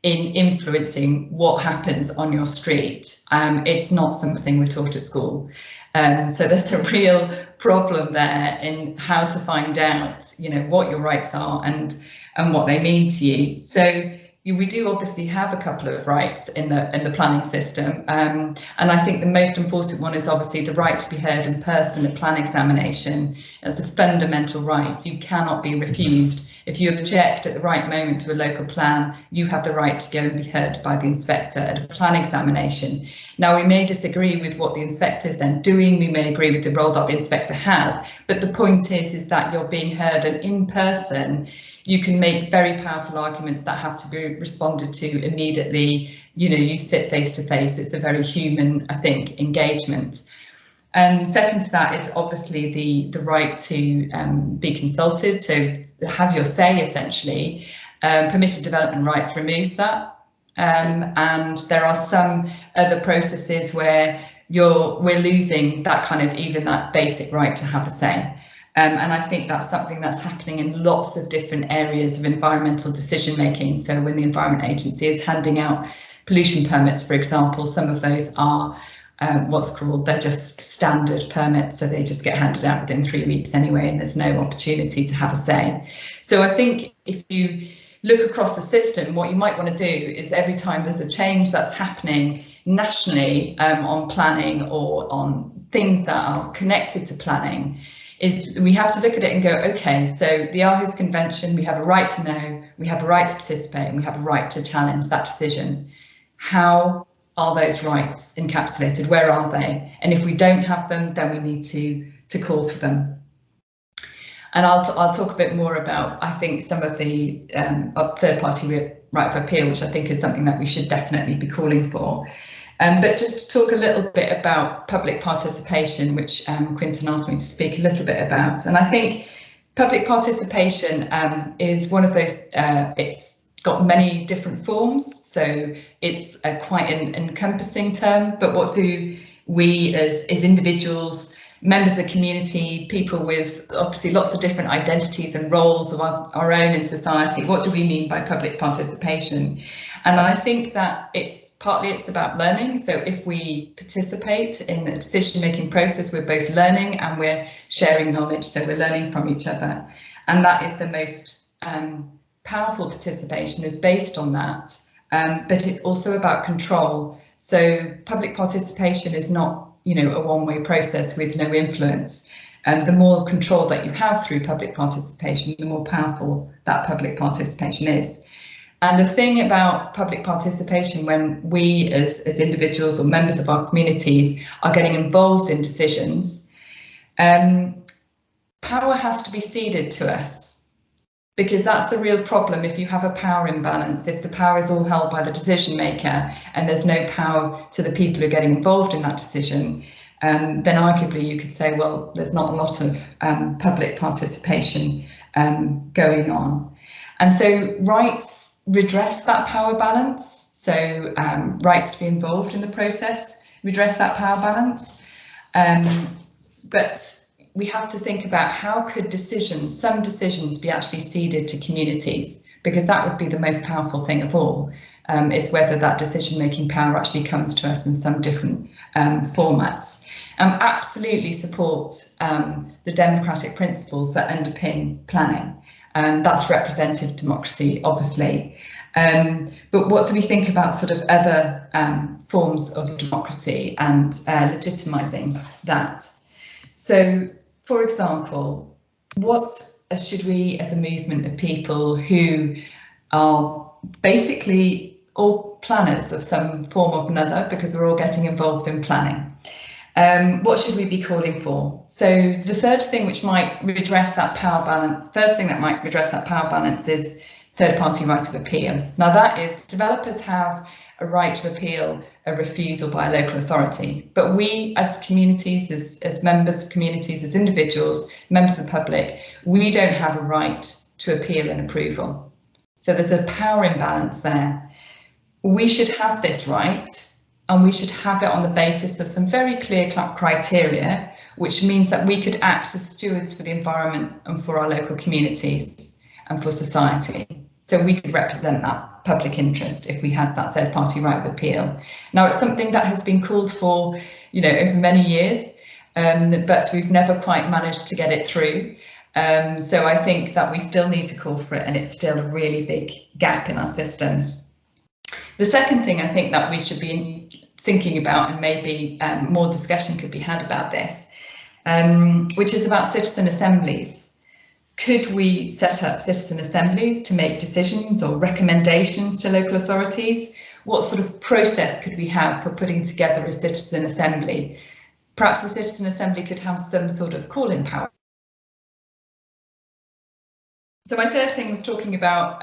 in influencing what happens on your street. It's not something we're taught at school. So there's a real problem there in how to find out, you know, what your rights are and what they mean to you. So we do obviously have a couple of rights in the planning system, and I think the most important one is obviously the right to be heard in person at plan examination. It's a fundamental right. You cannot be refused. If you object at the right moment to a local plan, you have the right to go and be heard by the inspector at a plan examination. Now, we may disagree with what the inspector is then doing, we may agree with the role that the inspector has, but the point is that you're being heard, and in person, you can make very powerful arguments that have to be responded to immediately. You know, you sit face to face. It's a very human, I think, engagement. And second to that is obviously the right to be consulted, to have your say, essentially. Permitted development rights removes that. And there are some other processes where we're losing that kind of, even that basic right to have a say. And I think that's something that's happening in lots of different areas of environmental decision making. So when the Environment Agency is handing out pollution permits, for example, some of those are they're just standard permits, so they just get handed out within 3 weeks anyway, and there's no opportunity to have a say. So I think if you look across the system, what you might want to do is every time there's a change that's happening nationally on planning or on things that are connected to planning, is we have to look at it and go, OK, so the Aarhus Convention, we have a right to know, we have a right to participate, and we have a right to challenge that decision. How are those rights encapsulated? Where are they? And if we don't have them, then we need to call for them. And I'll talk a bit more about, I think, some of the third party right of appeal, which I think is something that we should definitely be calling for. But just to talk a little bit about public participation, which Quintin asked me to speak a little bit about. And I think public participation is one of those, it's got many different forms, so it's quite an encompassing term. But what do we as individuals, members of the community, people with obviously lots of different identities and roles of our own in society. What do we mean by public participation? And I think that it's about learning. So if we participate in the decision-making process, we're both learning and we're sharing knowledge. So we're learning from each other. And that is the most powerful participation, is based on that. But it's also about control. So public participation is not, a one-way process with no influence. The more control that you have through public participation, the more powerful that public participation is. And the thing about public participation, when we as individuals or members of our communities are getting involved in decisions, power has to be ceded to us, because that's the real problem. If you have a power imbalance, if the power is all held by the decision maker and there's no power to the people who are getting involved in that decision, then arguably you could say, well, there's not a lot of public participation going on. And so rights redress that power balance. So rights to be involved in the process redress that power balance. But we have to think about how could some decisions be actually ceded to communities, because that would be the most powerful thing of all, is whether that decision-making power actually comes to us in some different formats. Absolutely support the democratic principles that underpin planning. That's representative democracy, obviously. But what do we think about sort of other forms of democracy and legitimising that? So, for example, what should we, as a movement of people who are basically all planners of some form or another, because we're all getting involved in planning, what should we be calling for? So the third thing which might redress that power balance, first thing that might redress that power balance is third-party right of appeal. Now that is, developers have a right to appeal a refusal by a local authority, but we as communities, as members of communities, as individuals, members of the public, we don't have a right to appeal an approval. So there's a power imbalance there. We should have this right, and we should have it on the basis of some very clear criteria, which means that we could act as stewards for the environment and for our local communities and for society. So we could represent that public interest if we had that third party right of appeal. Now, it's something that has been called for, over many years, but we've never quite managed to get it through. So I think that we still need to call for it, and it's still a really big gap in our system. The second thing I think that we should be thinking about, and maybe more discussion could be had about this, which is about citizen assemblies. Could we set up citizen assemblies to make decisions or recommendations to local authorities? What sort of process could we have for putting together a citizen assembly? Perhaps a citizen assembly could have some sort of call-in power. So my third thing was talking about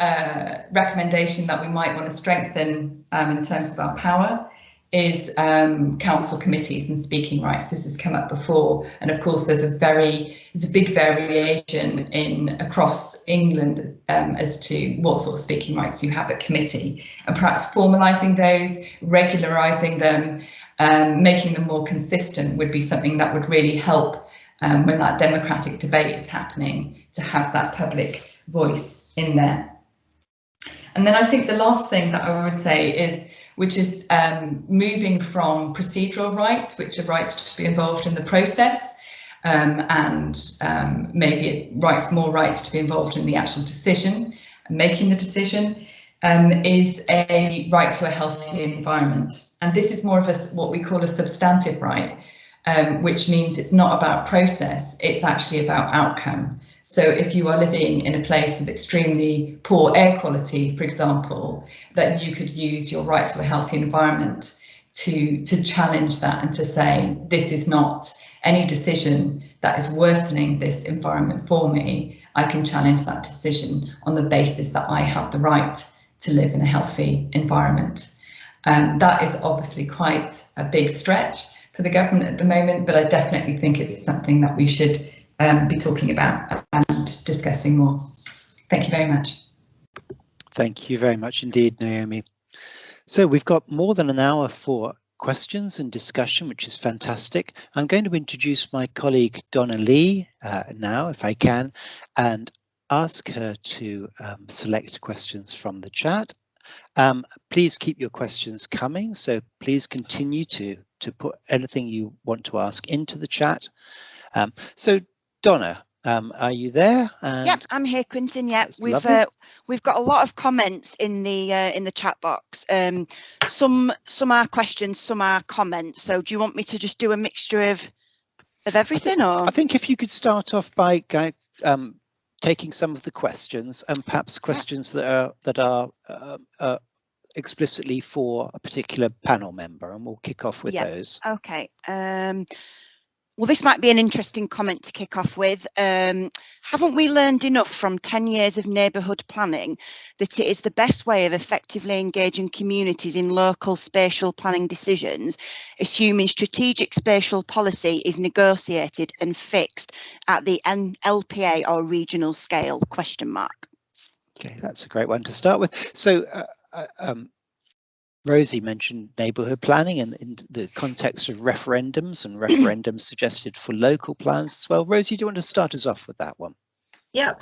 recommendation that we might want to strengthen in terms of our power is council committees and speaking rights. This has come up before, and of course there's a big variation across England as to what sort of speaking rights you have at committee, and perhaps formalising those, regularising them, making them more consistent would be something that would really help when that democratic debate is happening, to have that public voice in there. And then I think the last thing that I would say is, which is moving from procedural rights, which are rights to be involved in the process, and maybe more rights to be involved in the actual decision, making the decision, is a right to a healthy environment. And this is more of what we call a substantive right, which means it's not about process, it's actually about outcome. So if you are living in a place with extremely poor air quality, for example, that you could use your right to a healthy environment to challenge that and to say, this is not any decision that is worsening this environment for me. I can challenge that decision on the basis that I have the right to live in a healthy environment. That is obviously quite a big stretch for the government at the moment, but I definitely think it's something that we should be talking about and discussing more. Thank you very much. Thank you very much indeed, Naomi. So we've got more than an hour for questions and discussion, which is fantastic. I'm going to introduce my colleague Donna Lee now, if I can, and ask her to select questions from the chat. Please keep your questions coming, so please continue to put anything you want to ask into the chat. So Donna, are you there? Yep, I'm here, Quintin. Yeah, we've got a lot of comments in the chat box. Some are questions, some are comments. So do you want me to just do a mixture of everything, or? I think if you could start off by taking some of the questions, and perhaps questions that are explicitly for a particular panel member, and we'll kick off with those. Okay. Well, this might be an interesting comment to kick off with. Haven't we learned enough from 10 years of neighbourhood planning that it is the best way of effectively engaging communities in local spatial planning decisions, assuming strategic spatial policy is negotiated and fixed at the LPA or regional scale? Question mark. Okay, that's a great one to start with. So Rosie mentioned neighbourhood planning in the context of referendums, and referendums suggested for local plans as well. Rosie, do you want to start us off with that one? Yeah,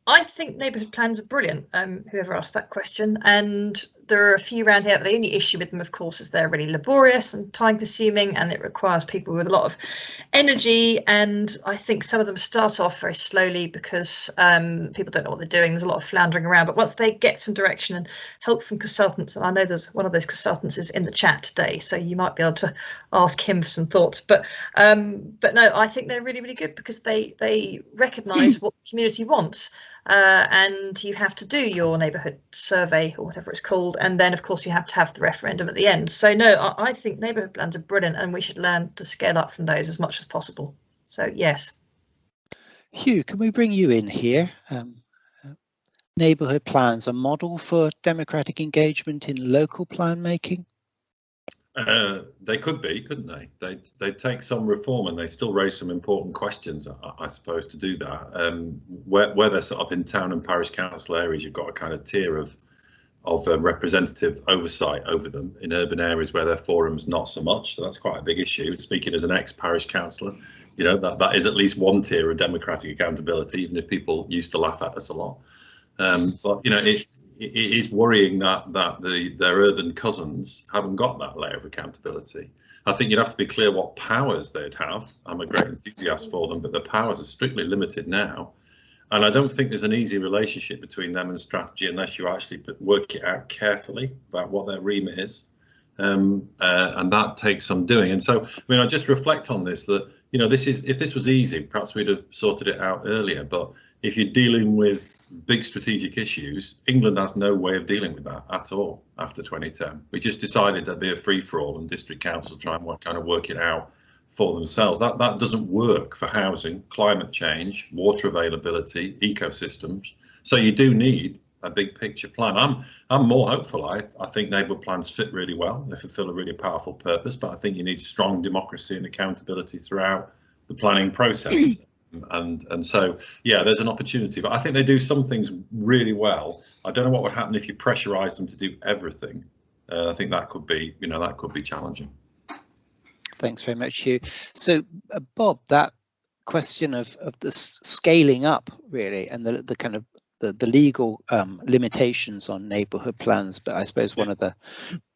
I think neighbourhood plans are brilliant, whoever asked that question, and there are a few around here. The only issue with them, of course, is they're really laborious and time consuming, and it requires people with a lot of energy, and I think some of them start off very slowly because people don't know what they're doing. There's a lot of floundering around, but once they get some direction and help from consultants, and I know there's one of those consultants is in the chat today, so you might be able to ask him for some thoughts, but no, I think they're really, really good because they recognise what the community wants. And you have to do your neighbourhood survey or whatever it's called, and then of course you have to have the referendum at the end. So no, I think neighbourhood plans are brilliant, and we should learn to scale up from those as much as possible. So yes. Hugh, can we bring you in here? Neighbourhood plans, a model for democratic engagement in local plan making? They could be, couldn't they? They take some reform, and they still raise some important questions, I suppose, to do that. Where they're set up in town and parish council areas, you've got a kind of tier of representative oversight over them. In urban areas where their forum's not so much, so that's quite a big issue. Speaking as an ex-parish councillor, you know, that is at least one tier of democratic accountability, even if people used to laugh at us a lot. But you know, it is worrying that their urban cousins haven't got that layer of accountability. I think you'd have to be clear what powers they'd have. I'm a great enthusiast for them, but the powers are strictly limited now. And I don't think there's an easy relationship between them and strategy unless you actually work it out carefully about what their remit is. And that takes some doing. And so, I mean, I just reflect on this, that, you know, if this was easy, perhaps we'd have sorted it out earlier. But if you're dealing with big strategic issues, England has no way of dealing with that at all after 2010. We just decided there'd be a free-for-all and district councils try and kind of work it out for themselves. That doesn't work for housing, climate change, water availability, ecosystems. So you do need a big picture plan. I'm more hopeful. I think neighbourhood plans fit really well. They fulfil a really powerful purpose, but I think you need strong democracy and accountability throughout the planning process. And so, yeah, there's an opportunity, but I think they do some things really well. I don't know what would happen if you pressurise them to do everything. I think that could be, you know, that could be challenging. Thanks very much, Hugh. So, Bob, that question of the scaling up, really, and the kind of the legal limitations on neighbourhood plans, but I suppose one of the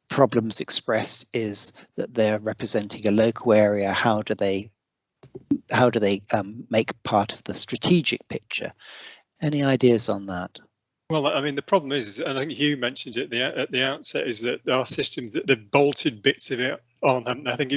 problems expressed is that they're representing a local area. How do they make part of the strategic picture? Any ideas on that? Well, I mean, the problem is, and I think Hugh mentioned it at the outset, is that there are systems that they've bolted bits of it on. And I think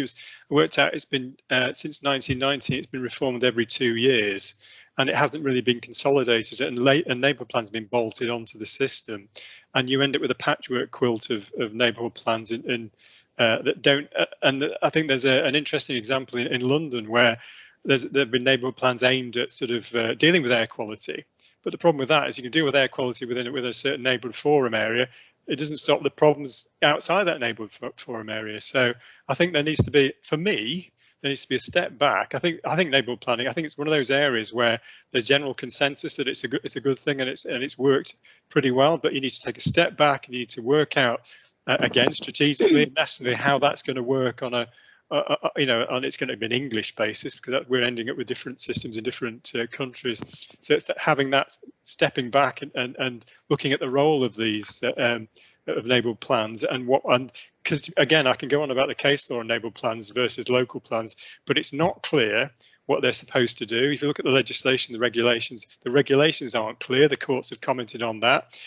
worked out it's been since 1990, it's been reformed every 2 years, and it hasn't really been consolidated. And neighbourhood plans have been bolted onto the system, and you end up with a patchwork quilt of neighbourhood plans that don't. And I think there's an interesting example in London where there have been neighbourhood plans aimed at sort of dealing with air quality. But the problem with that is you can deal with air quality within a certain neighbourhood forum area. It doesn't stop the problems outside that neighbourhood forum area. So I think there needs to be, for me, there needs to be a step back. I think neighbourhood planning, I think it's one of those areas where there's general consensus that it's a good thing and it's worked pretty well. But you need to take a step back and you need to work out again, strategically and nationally, how that's going to work on a and it's going to be an English basis, because we're ending up with different systems in different countries. So it's having that stepping back and looking at the role of these of enabled plans and because again, I can go on about the case law enabled plans versus local plans, but it's not clear what they're supposed to do. If you look at the legislation, the regulations aren't clear. The courts have commented on that.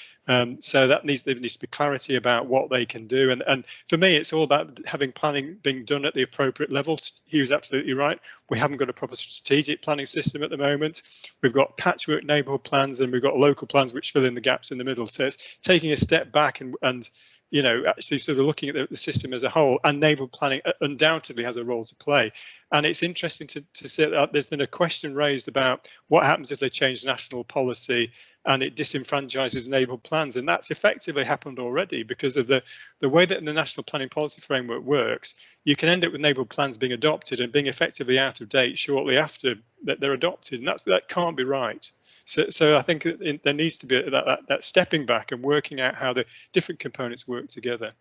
So there needs to be clarity about what they can do. And for me, it's all about having planning being done at the appropriate level. Hugh's absolutely right. We haven't got a proper strategic planning system at the moment. We've got patchwork neighbourhood plans and we've got local plans which fill in the gaps in the middle. So it's taking a step back and actually sort of looking at the system as a whole, and neighbourhood planning undoubtedly has a role to play. And it's interesting to see that there's been a question raised about what happens if they change national policy and it disenfranchises neighbourhood plans, and that's effectively happened already because of the way that the National Planning Policy Framework works. You can end up with neighbourhood plans being adopted and being effectively out of date shortly after that they're adopted, and that can't be right. So I think there needs to be that stepping back and working out how the different components work together.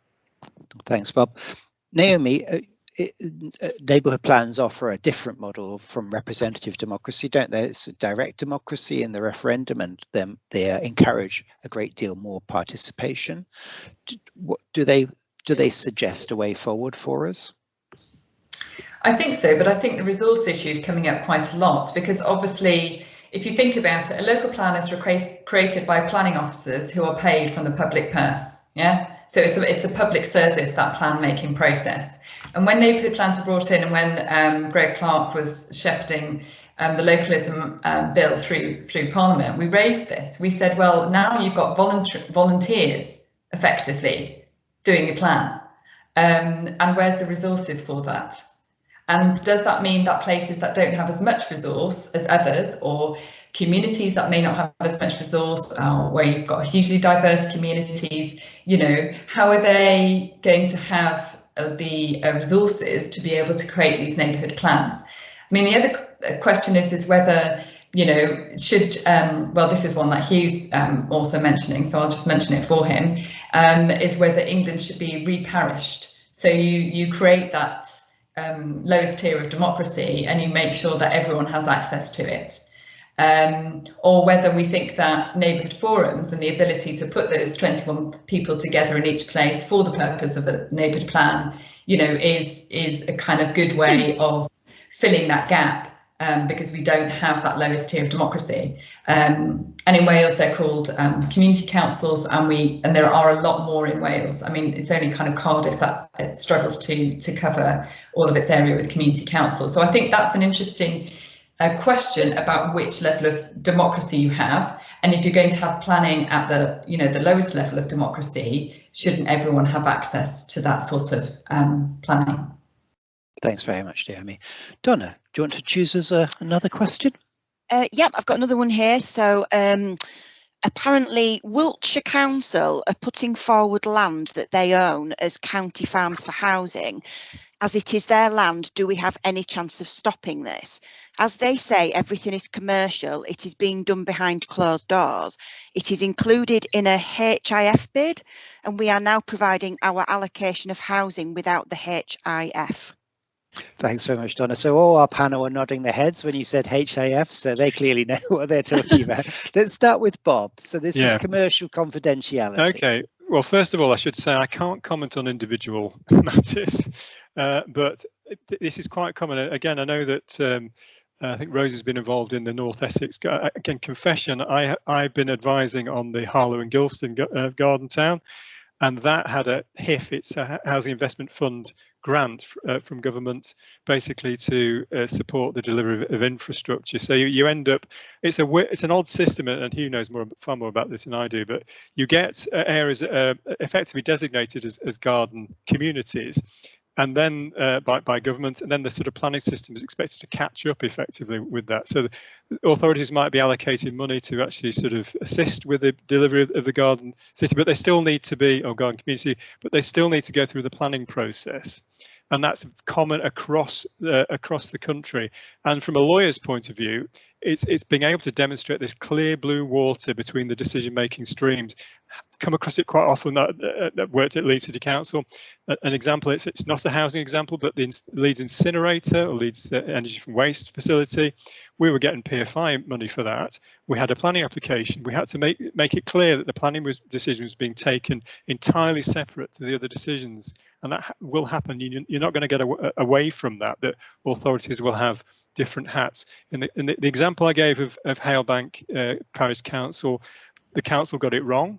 Thanks, Bob. Naomi, neighbourhood plans offer a different model from representative democracy, don't they? It's a direct democracy in the referendum, and they encourage a great deal more participation. Do they suggest a way forward for us? I think so, but I think the resource issue is coming up quite a lot, because obviously, if you think about it, a local plan is created by planning officers who are paid from the public purse. Yeah, so it's a public service, that plan making process. And when neighbourhood plans were brought in, and when Greg Clark was shepherding the localism bill through Parliament, we raised this. We said, well, now you've got volunteers effectively doing your plan, and where's the resources for that? And does that mean that places that don't have as much resource as others, or communities that may not have as much resource, where you've got hugely diverse communities, how are they going to have the resources to be able to create these neighbourhood plans? I mean, the other question is whether, should, well, this is one that Hugh's also mentioning, so I'll just mention it for him, is whether England should be reparished. So you create that lowest tier of democracy and you make sure that everyone has access to it. Or whether we think that neighbourhood forums and the ability to put those 21 people together in each place for the purpose of a neighbourhood plan, is a kind of good way of filling that gap, because we don't have that lowest tier of democracy. And in Wales, they're called community councils, and there are a lot more in Wales. I mean, it's only kind of Cardiff that it struggles to cover all of its area with community councils. So I think that's an interesting question about which level of democracy you have, and if you're going to have planning at the lowest level of democracy, shouldn't everyone have access to that sort of planning? Thanks very much, Naomi. Donna, do you want to choose us another question? Yep, I've got another one here. So apparently Wiltshire Council are putting forward land that they own as county farms for housing. As it is their land, do we have any chance of stopping this? As they say, everything is commercial. It is being done behind closed doors. It is included in a HIF bid, and we are now providing our allocation of housing without the HIF. Thanks very much, Donna. So all our panel are nodding their heads when you said HIF, so they clearly know what they're talking about. Let's start with Bob. So this is commercial confidentiality. Okay. Well, first of all, I should say I can't comment on individual matters, but this is quite common. Again, I know that I think Rosie's been involved in the North Essex. Again, confession, I've been advising on the Harlow and Gilston Garden Town, and that had a HIF, it's a Housing Investment Fund grant from government, basically to support the delivery of infrastructure. So you end up, it's an odd system, and Hugh knows far more about this than I do, but you get areas effectively designated as garden communities, and then by government, and then the sort of planning system is expected to catch up effectively with that. So the authorities might be allocating money to actually sort of assist with the delivery of the garden city, but they still need to be, or garden community, but they still need to go through the planning process. And that's common across the country. And from a lawyer's point of view, it's being able to demonstrate this clear blue water between the decision-making streams. come across it quite often. That worked at Leeds City Council. An example, it's not a housing example, but the Leeds incinerator or Leeds energy from waste facility, we were getting PFI money for that. We had a planning application. We had to make it clear that the planning decision was being taken entirely separate to the other decisions, and that will happen. You're not going to get away from that. That authorities will have different hats. In the example I gave of Halebank Parish Council, the council got it wrong.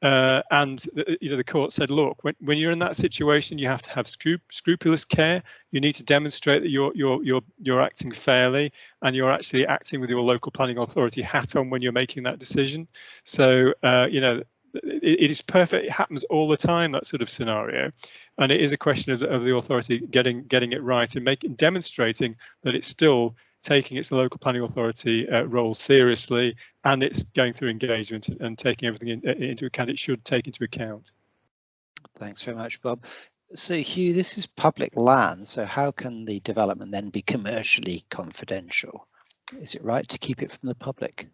And the court said, look, when you're in that situation, you have to have scrupulous care. You need to demonstrate that you're acting fairly, and you're actually acting with your local planning authority hat on when you're making that decision. So it is perfect. It happens all the time, that sort of scenario, and it is a question of the authority getting it right and demonstrating that it's still taking its local planning authority role seriously, and it's going through engagement and taking everything into account it should take into account. Thanks very much, Bob. So Hugh, this is public land, so how can the development then be commercially confidential? Is it right to keep it from the public?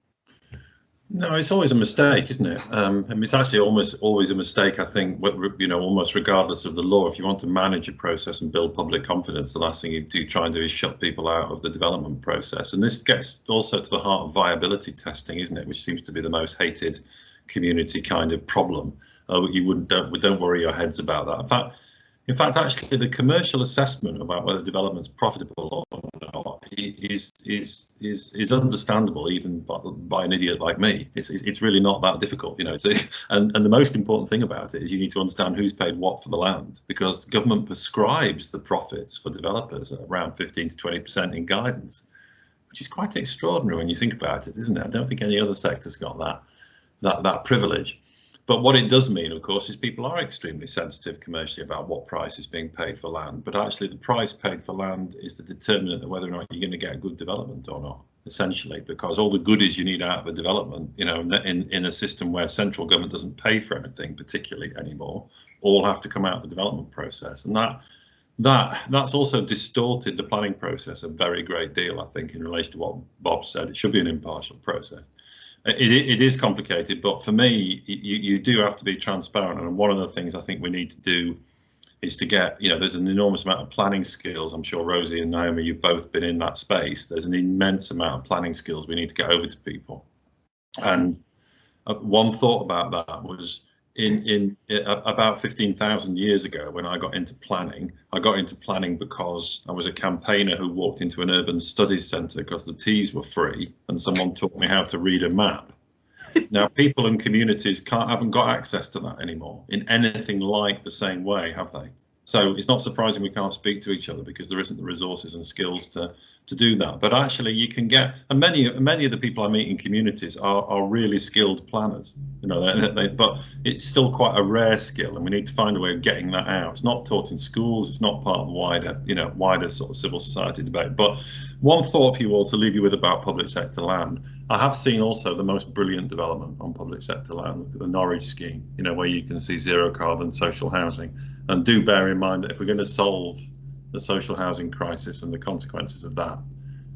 No, it's always a mistake, isn't it? It's actually almost always a mistake, I think, almost regardless of the law. If you want to manage a process and build public confidence, the last thing you do try and do is shut people out of the development process. And this gets also to the heart of viability testing, isn't it? Which seems to be the most hated community kind of problem. Don't worry your heads about that. In fact, actually, the commercial assessment about whether development's profitable or not is understandable even by an idiot like me. It's really not that difficult, and the most important thing about it is you need to understand who's paid what for the land, because the government prescribes the profits for developers at around 15 to 20% in guidance, which is quite extraordinary when you think about it, isn't it? I don't think any other sector's got that privilege. But what it does mean, of course, is people are extremely sensitive commercially about what price is being paid for land. But actually, the price paid for land is the determinant of whether or not you're going to get a good development or not, essentially, because all the goodies you need out of a development, in a system where central government doesn't pay for anything particularly anymore, all have to come out of the development process. And that's also distorted the planning process a very great deal, I think, in relation to what Bob said. It should be an impartial process. It is complicated, but for me, you do have to be transparent. And one of the things I think we need to do is to get, there's an enormous amount of planning skills. I'm sure Rosie and Naomi, you've both been in that space. There's an immense amount of planning skills we need to get over to people. And one thought about that was in about 15,000 years ago, when I got into planning because I was a campaigner who walked into an urban studies centre because the teas were free and someone taught me how to read a map. Now, people and communities haven't got access to that anymore in anything like the same way, have they? So it's not surprising we can't speak to each other because there isn't the resources and skills to do that. But actually, you can get, and many of the people I meet in communities are really skilled planners. But it's still quite a rare skill, and we need to find a way of getting that out. It's not taught in schools. It's not part of the wider sort of civil society debate. But one thought for you all to leave you with about public sector land. I have seen also the most brilliant development on public sector land. Look at the Norwich scheme, where you can see zero carbon social housing. And do bear in mind that if we're going to solve the social housing crisis and the consequences of that,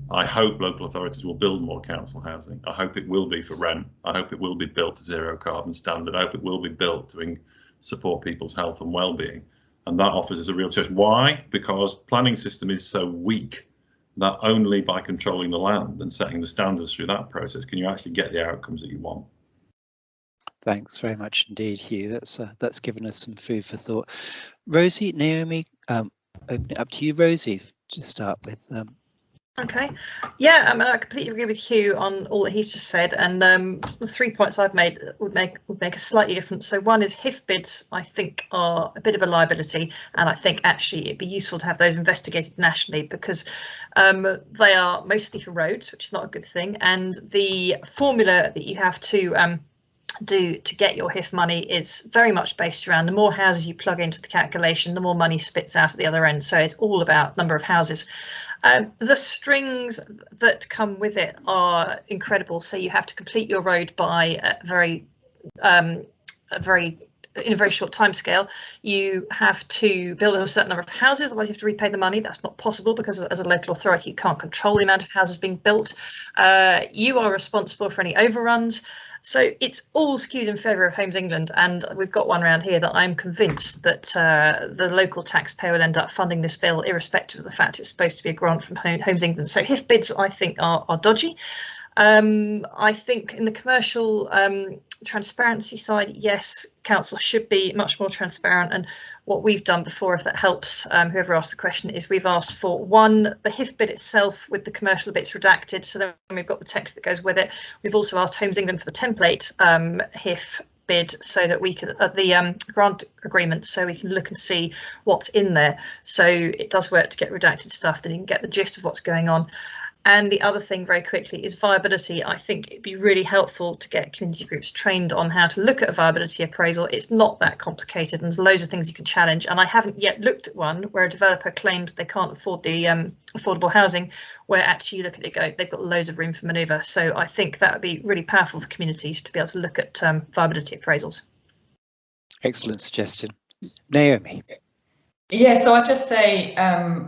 I hope local authorities will build more council housing. I hope it will be for rent. I hope it will be built to zero carbon standard. I hope it will be built to support people's health and well-being. And that offers us a real choice. Why? Because planning system is so weak that only by controlling the land and setting the standards through that process can you actually get the outcomes that you want. Thanks very much indeed, Hugh. That's given us some food for thought. Rosie, Naomi, open it up to you, Rosie, to start with. Okay, yeah, I completely agree with Hugh on all that he's just said, and the 3 points I've made would make a slightly different. So one is HIF bids, I think, are a bit of a liability, and I think actually it'd be useful to have those investigated nationally because they are mostly for roads, which is not a good thing, and the formula that you have to do to get your HIF money is very much based around the more houses you plug into the calculation, the more money spits out at the other end. So it's all about number of houses. The strings that come with it are incredible. So you have to complete your road by in a very short time scale. You have to build a certain number of houses, otherwise you have to repay the money. That's not possible because as a local authority you can't control the amount of houses being built. You are responsible for any overruns. So it's all skewed in favour of Homes England, and we've got one around here that I'm convinced that the local taxpayer will end up funding this bill, irrespective of the fact it's supposed to be a grant from Homes England. So HIF bids, I think, are dodgy. I think in the commercial transparency side, yes, council should be much more transparent. And what we've done before, if that helps whoever asked the question, is we've asked for the HIF bid itself with the commercial bits redacted, so then we've got the text that goes with it. We've also asked Homes England for the template HIF bid, so that we can the grant agreement, so we can look and see what's in there. So it does work to get redacted stuff, then you can get the gist of what's going on. And the other thing very quickly is viability. I think it'd be really helpful to get community groups trained on how to look at a viability appraisal. It's not that complicated, and there's loads of things you can challenge. And I haven't yet looked at one where a developer claims they can't afford the affordable housing, where actually you look at it, go, they've got loads of room for manoeuvre. So I think that would be really powerful for communities to be able to look at viability appraisals. Excellent suggestion. Naomi. Yeah, so I'd just say,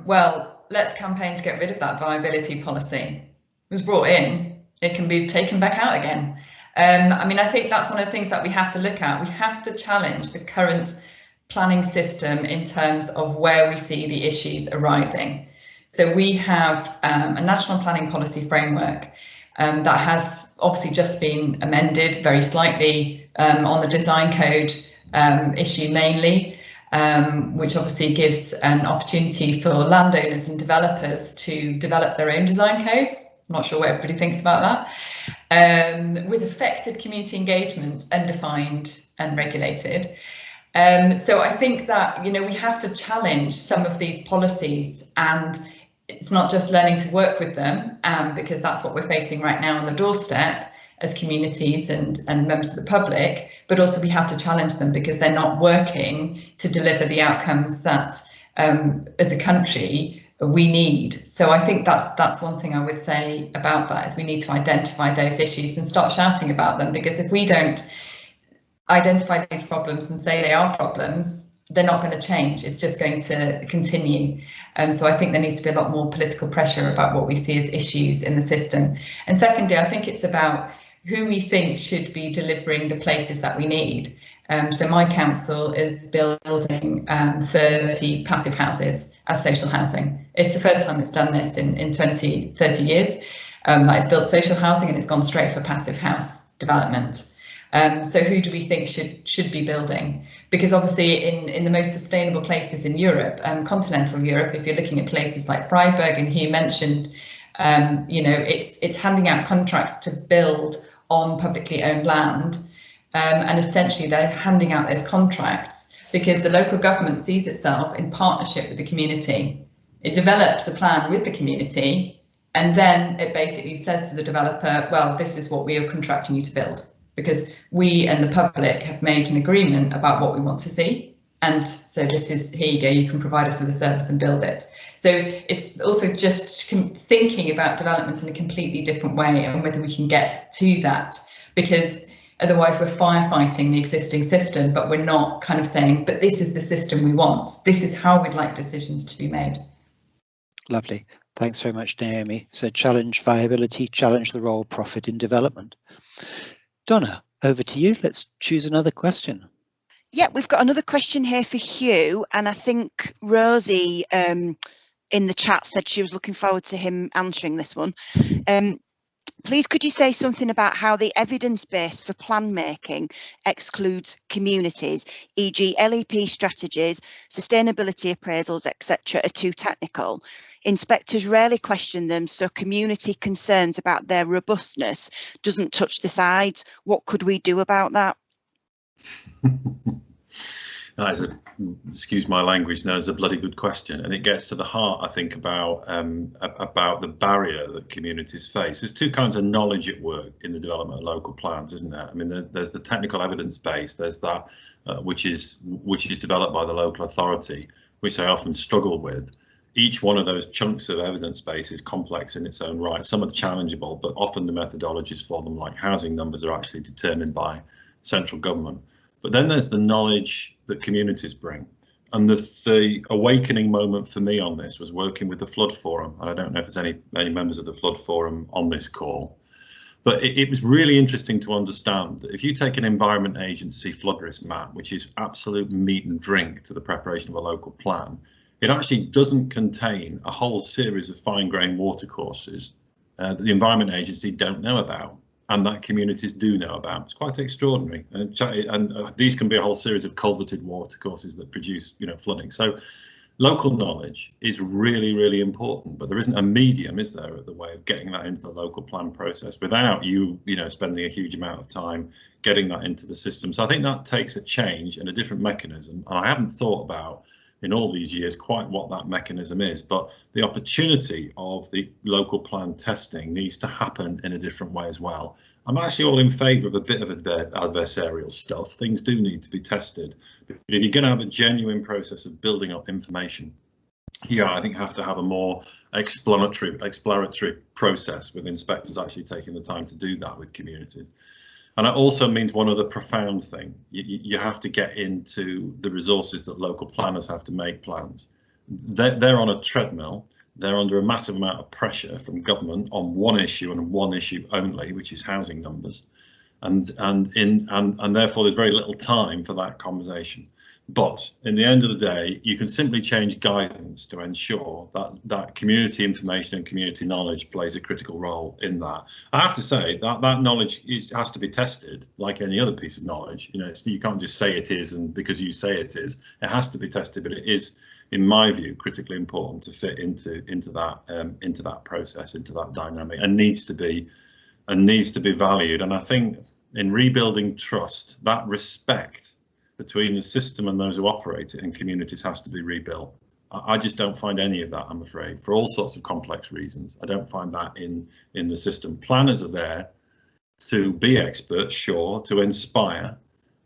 well, let's campaign to get rid of that viability policy. It was brought in, it can be taken back out again. I mean, I think that's one of the things that we have to look at. We have to challenge the current planning system in terms of where we see the issues arising. So we have a national planning policy framework that has obviously just been amended very slightly on the design code issue mainly. Which obviously gives an opportunity for landowners and developers to develop their own design codes. I'm not sure what everybody thinks about that. With effective community engagement, undefined and regulated. So I think that, you know, we have to challenge some of these policies, and it's not just learning to work with them, because that's what we're facing right now on the doorstep as communities and members of the public, but also we have to challenge them because they're not working to deliver the outcomes that as a country we need. So I think that's one thing I would say about that, is we need to identify those issues and start shouting about them, because if we don't identify these problems and say they are problems, they're not going to change. It's just going to continue. So I think there needs to be a lot more political pressure about what we see as issues in the system. And secondly, I think it's about who we think should be delivering the places that we need. So my council is building 30 passive houses as social housing. It's the first time it's done this in 30 years. That it's built social housing and it's gone straight for passive house development. So who do we think should be building? Because obviously in the most sustainable places in Europe, continental Europe, if you're looking at places like Freiburg, and Hugh mentioned, you know, it's handing out contracts to build on publicly owned land, and essentially they're handing out those contracts because the local government sees itself in partnership with the community. It develops a plan with the community, and then it basically says to the developer, well, this is what we are contracting you to build, because we and the public have made an agreement about what we want to see. And so this is, here you go, you can provide us with a service and build it. So it's also just thinking about development in a completely different way, and whether we can get to that, because otherwise we're firefighting the existing system, but we're not kind of saying, but this is the system we want. This is how we'd like decisions to be made. Lovely. Thanks very much, Naomi. So challenge viability, challenge the role of profit in development. Donna, over to you. Let's choose another question. Yeah, we've got another question here for Hugh, and I think Rosie in the chat said she was looking forward to him answering this one. Please, could you say something about how the evidence base for plan making excludes communities, e.g. LEP strategies, sustainability appraisals, etc. are too technical? Inspectors rarely question them, so community concerns about their robustness doesn't touch the sides. What could we do about that? That is excuse my language, no, it's a bloody good question, and it gets to the heart, I think, about the barrier that communities face. There's two kinds of knowledge at work in the development of local plans, isn't there? I mean, there's the technical evidence base, there's that which is developed by the local authority, which I often struggle with. Each one of those chunks of evidence base is complex in its own right. Some are challengeable, but often the methodologies for them, like housing numbers, are actually determined by central government. But then there's the knowledge that communities bring. And the awakening moment for me on this was working with the Flood Forum. And I don't know if there's any members of the Flood Forum on this call. But it was really interesting to understand that if you take an Environment Agency flood risk map, which is absolute meat and drink to the preparation of a local plan, it actually doesn't contain a whole series of fine-grained watercourses that the Environment Agency don't know about, and that communities do know about. It's quite extraordinary, and these can be a whole series of culverted watercourses that produce, flooding. So local knowledge is really, really important, but there isn't a medium, is there, the way of getting that into the local plan process without you spending a huge amount of time getting that into the system. So I think that takes a change and a different mechanism. And I haven't thought about in all these years quite what that mechanism is, but the opportunity of the local plan testing needs to happen in a different way as well. I'm actually all in favour of a bit of adversarial stuff. Things do need to be tested, but if you're going to have a genuine process of building up information, I think have to have a more exploratory process with inspectors actually taking the time to do that with communities. And it also means one other profound thing. You have to get into the resources that local planners have to make plans. They're on a treadmill. They're under a massive amount of pressure from government on one issue and one issue only, which is housing numbers, and therefore there's very little time for that conversation. But in the end of the day, you can simply change guidance to ensure that community information and community knowledge plays a critical role in that. I have to say that knowledge has to be tested like any other piece of knowledge. You can't just say it is, and because you say it is, it has to be tested. But it is, in my view, critically important to fit into that process, into that dynamic, and needs to be valued. And I think in rebuilding trust, that respect between the system and those who operate it in communities has to be rebuilt. I just don't find any of that, I'm afraid, for all sorts of complex reasons. I don't find that in the system. Planners are there to be experts, sure, to inspire,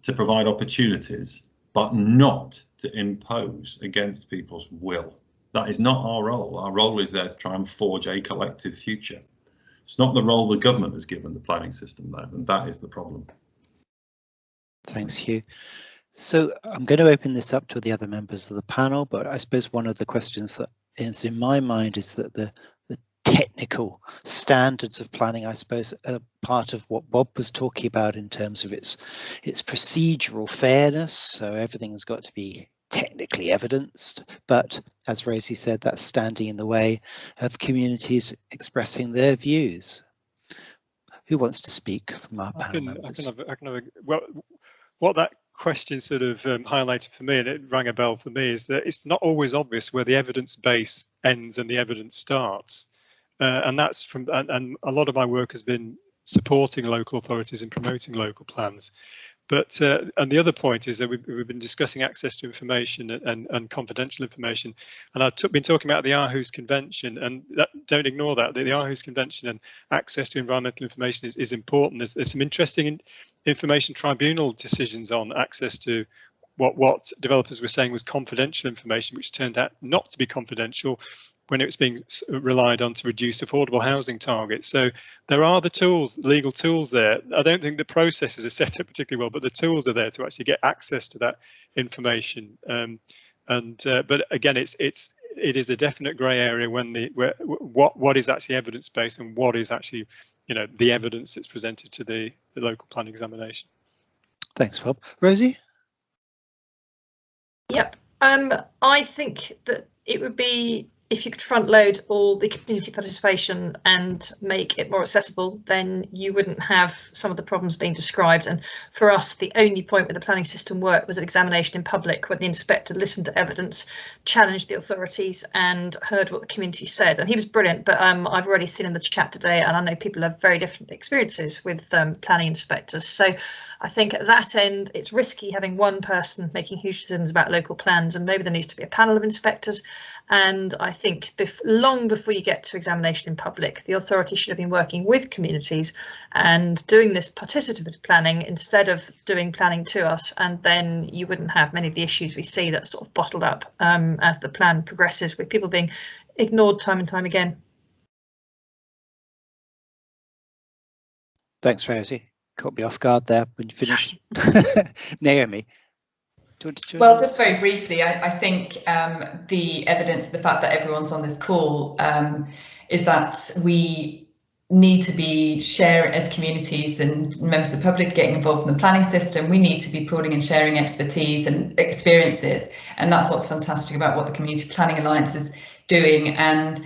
to provide opportunities, but not to impose against people's will. That is not our role. Our role is there to try and forge a collective future. It's not the role the government has given the planning system, though, and that is the problem. Thanks, Hugh. So I'm going to open this up to the other members of the panel, but I suppose one of the questions that is in my mind is that the technical standards of planning, I suppose, are part of what Bob was talking about in terms of its procedural fairness. So everything's got to be technically evidenced, but as Rosie said, that's standing in the way of communities expressing their views. Who wants to speak from our panel members? Well, what that question sort of highlighted for me, and it rang a bell for me, is that it's not always obvious where the evidence base ends and the evidence starts, and that's and a lot of my work has been supporting local authorities in promoting local plans. But and the other point is that we've been discussing access to information and confidential information, and I've been talking about the Aarhus Convention, and don't ignore that. The Aarhus Convention and access to environmental information is important. There's some interesting information tribunal decisions on access to what developers were saying was confidential information, which turned out not to be confidential when it was being relied on to reduce affordable housing targets. So there are the tools, legal tools there. I don't think the processes are set up particularly well, but the tools are there to actually get access to that information. But again, it is a definite grey area when what is actually evidence based and what is actually the evidence that's presented to the local plan examination. Thanks, Bob. Rosie? Yep. I think that it would be, if you could front load all the community participation and make it more accessible, then you wouldn't have some of the problems being described. And for us, the only point where the planning system worked was an examination in public, when the inspector listened to evidence, challenged the authorities and heard what the community said. And he was brilliant, but I've already seen in the chat today, and I know people have very different experiences with planning inspectors. So I think at that end, it's risky having one person making huge decisions about local plans, and maybe there needs to be a panel of inspectors. And I think long before you get to examination in public, the authority should have been working with communities and doing this participative planning instead of doing planning to us, and then you wouldn't have many of the issues we see that sort of bottled up as the plan progresses, with people being ignored time and time again. Thanks, Rosie. Caught me off guard there when you finished. Naomi. Well, just very briefly, I think the evidence, the fact that everyone's on this call, is that we need to be sharing, as communities and members of the public getting involved in the planning system, we need to be pooling and sharing expertise and experiences, and that's what's fantastic about what the Community Planning Alliance is doing. And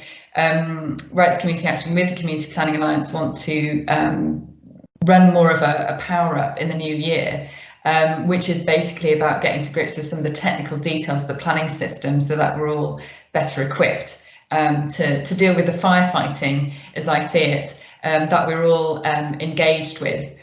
Rights Community Action with the Community Planning Alliance want to run more of a power up in the new year, which is basically about getting to grips with some of the technical details of the planning system so that we're all better equipped to deal with the firefighting, as I see it, that we're all engaged with,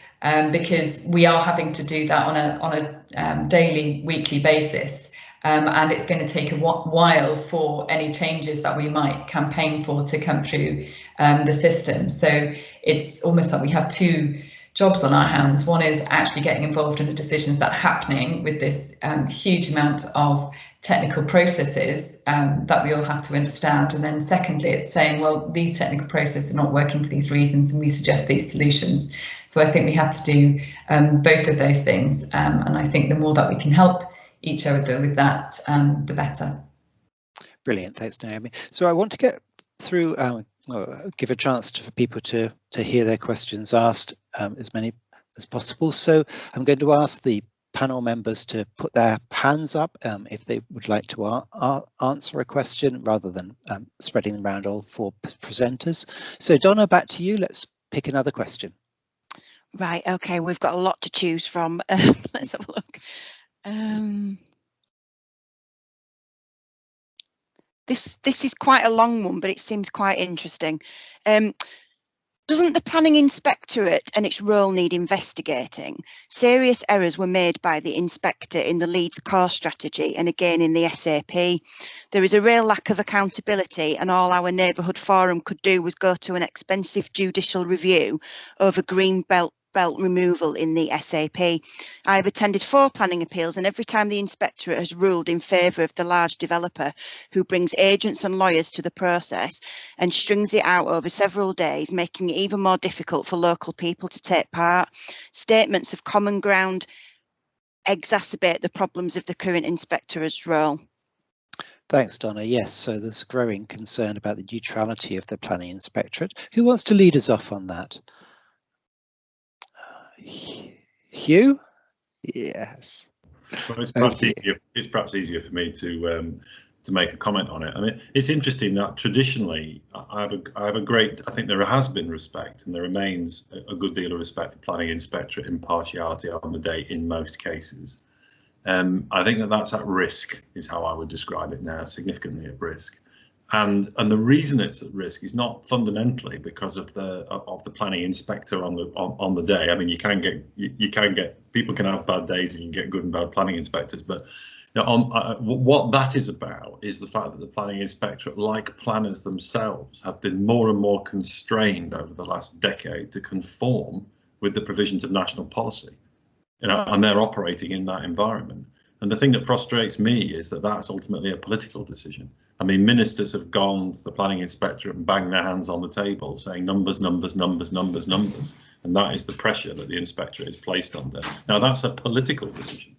because we are having to do that on a daily, weekly basis. And it's going to take a while for any changes that we might campaign for to come through the system. So it's almost like we have two jobs on our hands. One is actually getting involved in the decisions that are happening with this huge amount of technical processes that we all have to understand. And then secondly, it's saying, well, these technical processes are not working for these reasons and we suggest these solutions. So I think we have to do both of those things. And I think the more that we can help each other with that, the better. Brilliant, thanks, Naomi. So I want to get through, give a chance for people to hear their questions asked, as many as possible. So I'm going to ask the panel members to put their hands up if they would like to answer a question, rather than spreading them around all four presenters. So Donna, back to you. Let's pick another question. Right, okay, we've got a lot to choose from. Let's have a look. This is quite a long one, but it seems quite interesting. Doesn't the Planning Inspectorate and its role need investigating? Serious errors were made by the inspector in the Leeds core strategy and again in the SAP. There is a real lack of accountability, and all our neighbourhood forum could do was go to an expensive judicial review over green belt removal in the SAP. I have attended 4 planning appeals, and every time the inspectorate has ruled in favour of the large developer who brings agents and lawyers to the process and strings it out over several days, making it even more difficult for local people to take part. Statements of common ground exacerbate the problems of the current inspectorate's role. Thanks, Donna. Yes, so there's a growing concern about the neutrality of the Planning Inspectorate. Who wants to lead us off on that? Hugh? Yes. Well, it's perhaps easier for me to make a comment on it. I mean, it's interesting that traditionally I think there has been respect, and there remains a good deal of respect for Planning Inspectorate impartiality on the day in most cases. I think that's at risk, is how I would describe it now, significantly at risk. And the reason it's at risk is not fundamentally because of the planning inspector on the day. I mean, you can get people can have bad days and you can get good and bad planning inspectors, but you know, what that is about is the fact that the planning inspectorate, like planners themselves, have been more and more constrained over the last decade to conform with the provisions of national policy, you know, and they're operating in that environment. And the thing that frustrates me is that that's ultimately a political decision. I mean, ministers have gone to the planning inspectorate and banged their hands on the table saying numbers, numbers, numbers, numbers, numbers. And that is the pressure that the inspectorate is placed under. Now, that's a political decision.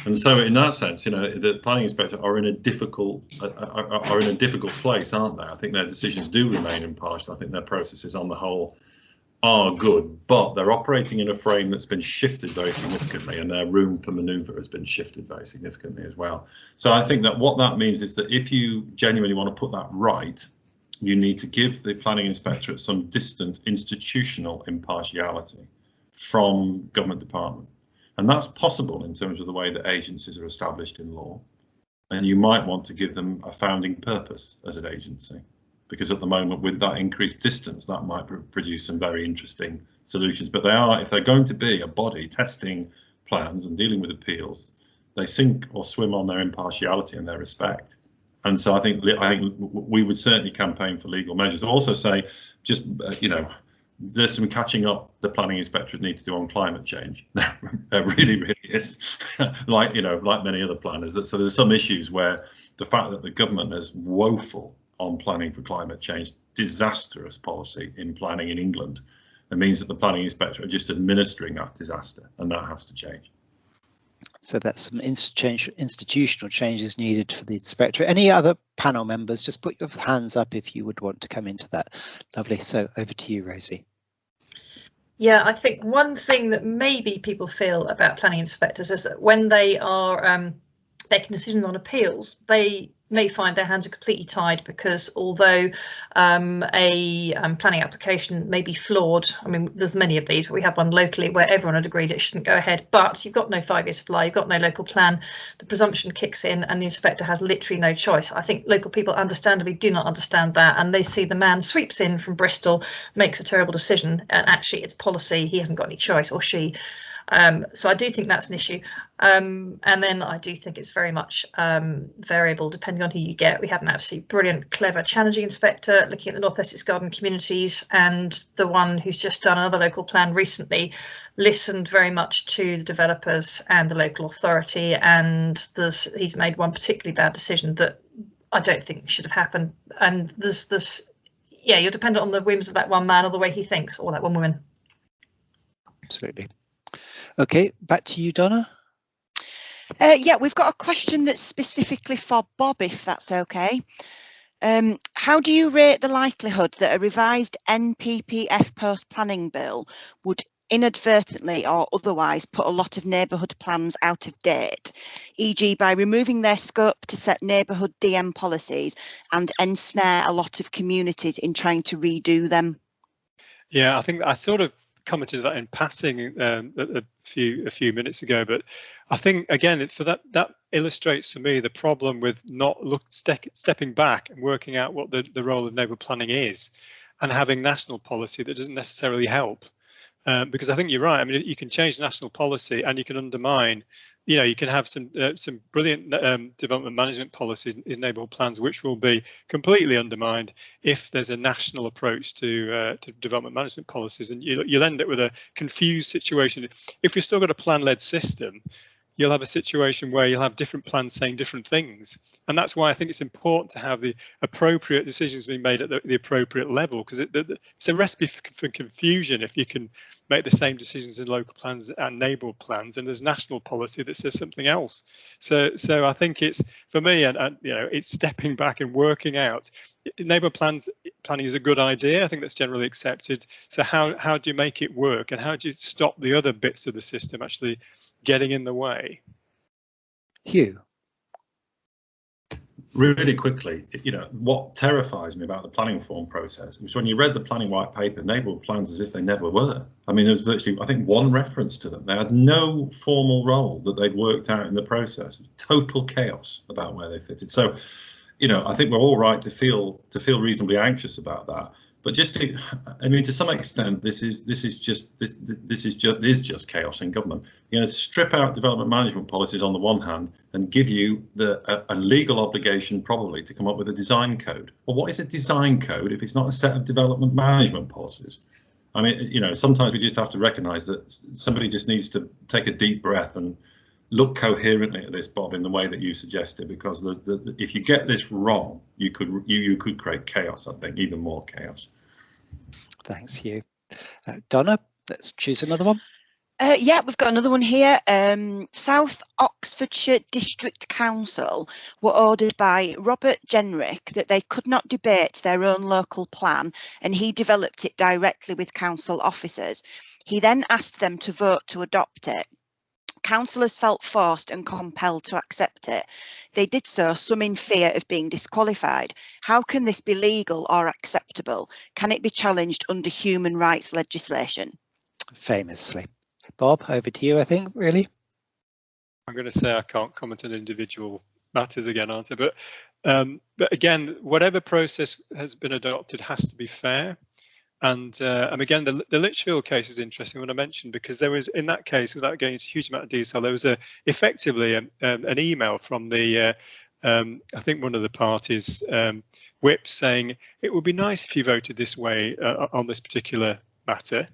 And so in that sense, you know, the planning inspector are in a difficult place, aren't they? I think their decisions do remain impartial. I think their processes on the whole are good, but they're operating in a frame that's been shifted very significantly, and their room for manoeuvre has been shifted very significantly as well. So I think that what that means is that if you genuinely want to put that right, you need to give the planning inspectorate some distant institutional impartiality from government department. And that's possible in terms of the way that agencies are established in law. And you might want to give them a founding purpose as an agency, because at the moment, with that increased distance, that might produce some very interesting solutions. But if they're going to be a body testing plans and dealing with appeals, they sink or swim on their impartiality and their respect. And so I think we would certainly campaign for legal measures. I also say, just you know, there's some catching up the planning inspectorate needs to do on climate change. There really is, like many other planners. So there's some issues where the fact that the government is woeful on planning for climate change, disastrous policy in planning in England, it means that the planning inspector are just administering that disaster, and that has to change. So that's some institutional changes needed for the inspector. Any other panel members, just put your hands up if you would want to come into that. Lovely. So over to you, Rosie. Yeah, I think one thing that maybe people feel about planning inspectors is that when they are making decisions on appeals, they may find their hands are completely tied, because although a planning application may be flawed, I mean, there's many of these, but we have one locally where everyone had agreed it shouldn't go ahead, but you've got no 5-year supply, you've got no local plan, the presumption kicks in and the inspector has literally no choice. I think local people understandably do not understand that, and they see the man sweeps in from Bristol, makes a terrible decision, and actually it's policy, he hasn't got any choice, or she. So I do think that's an issue, and then I do think it's very much variable depending on who you get. We had an absolutely brilliant, clever, challenging inspector looking at the North Essex Garden communities, and the one who's just done another local plan recently listened very much to the developers and the local authority, and he's made one particularly bad decision that I don't think should have happened. And yeah, you're dependent on the whims of that one man or the way he thinks, or that one woman. Absolutely. Okay, back to you, Donna. Yeah, we've got a question that's specifically for Bob, if that's okay. How do you rate the likelihood that a revised NPPF post-planning bill would inadvertently or otherwise put a lot of neighbourhood plans out of date, e.g. by removing their scope to set neighbourhood DM policies and ensnare a lot of communities in trying to redo them? Yeah, I think I sort of commented that in passing a few minutes ago, but I think again for that illustrates for me the problem with not stepping back and working out what the role of neighbourhood planning is, and having national policy that doesn't necessarily help. Because I think you're right. I mean, you can change national policy and you can undermine, you can have some brilliant development management policies in neighbourhood plans, which will be completely undermined if there's a national approach to development management policies, and you'll end up with a confused situation. If you've still got a plan-led system, you'll have a situation where you'll have different plans saying different things. And that's why I think it's important to have the appropriate decisions being made at the appropriate level, because it's a recipe for confusion if you can make the same decisions in local plans and neighbourhood plans, and there's national policy that says something else. So I think it's, for me, and it's stepping back and working out. Neighbourhood planning is a good idea. I think that's generally accepted. So how do you make it work, and how do you stop the other bits of the system actually getting in the way? Hugh. Really quickly, what terrifies me about the planning reform process was when you read the planning white paper, neighbourhood plans as if they never were. I mean, there was virtually, I think, one reference to them. They had no formal role that they'd worked out in the process. Total chaos about where they fitted. So, I think we're all right to feel reasonably anxious about that. But to some extent, this is just chaos in government. Strip out development management policies on the one hand and give you a legal obligation probably to come up with a design code. Well, what is a design code if it's not a set of development management policies? I mean, sometimes we just have to recognise that somebody just needs to take a deep breath and look coherently at this, Bob, in the way that you suggested, because if you get this wrong, you could create chaos. I think even more chaos. Thanks, Hugh. Donna, let's choose another one. Yeah, we've got another one here. South Oxfordshire District Council were ordered by Robert Jenrick that they could not debate their own local plan, and he developed it directly with council officers. He then asked them to vote to adopt it. Councillors felt forced and compelled to accept it. They did so, some in fear of being disqualified. How can this be legal or acceptable? Can it be challenged under human rights legislation? Famously. Bob, over to you, I think, really. I'm going to say I can't comment on individual matters again, aren't I? But again, whatever process has been adopted has to be fair. And again, the Lichfield case is interesting when I mentioned, because there was, in that case, without going into a huge amount of detail, there was effectively an email from the, I think one of the parties' whips saying it would be nice if you voted this way on this particular matter.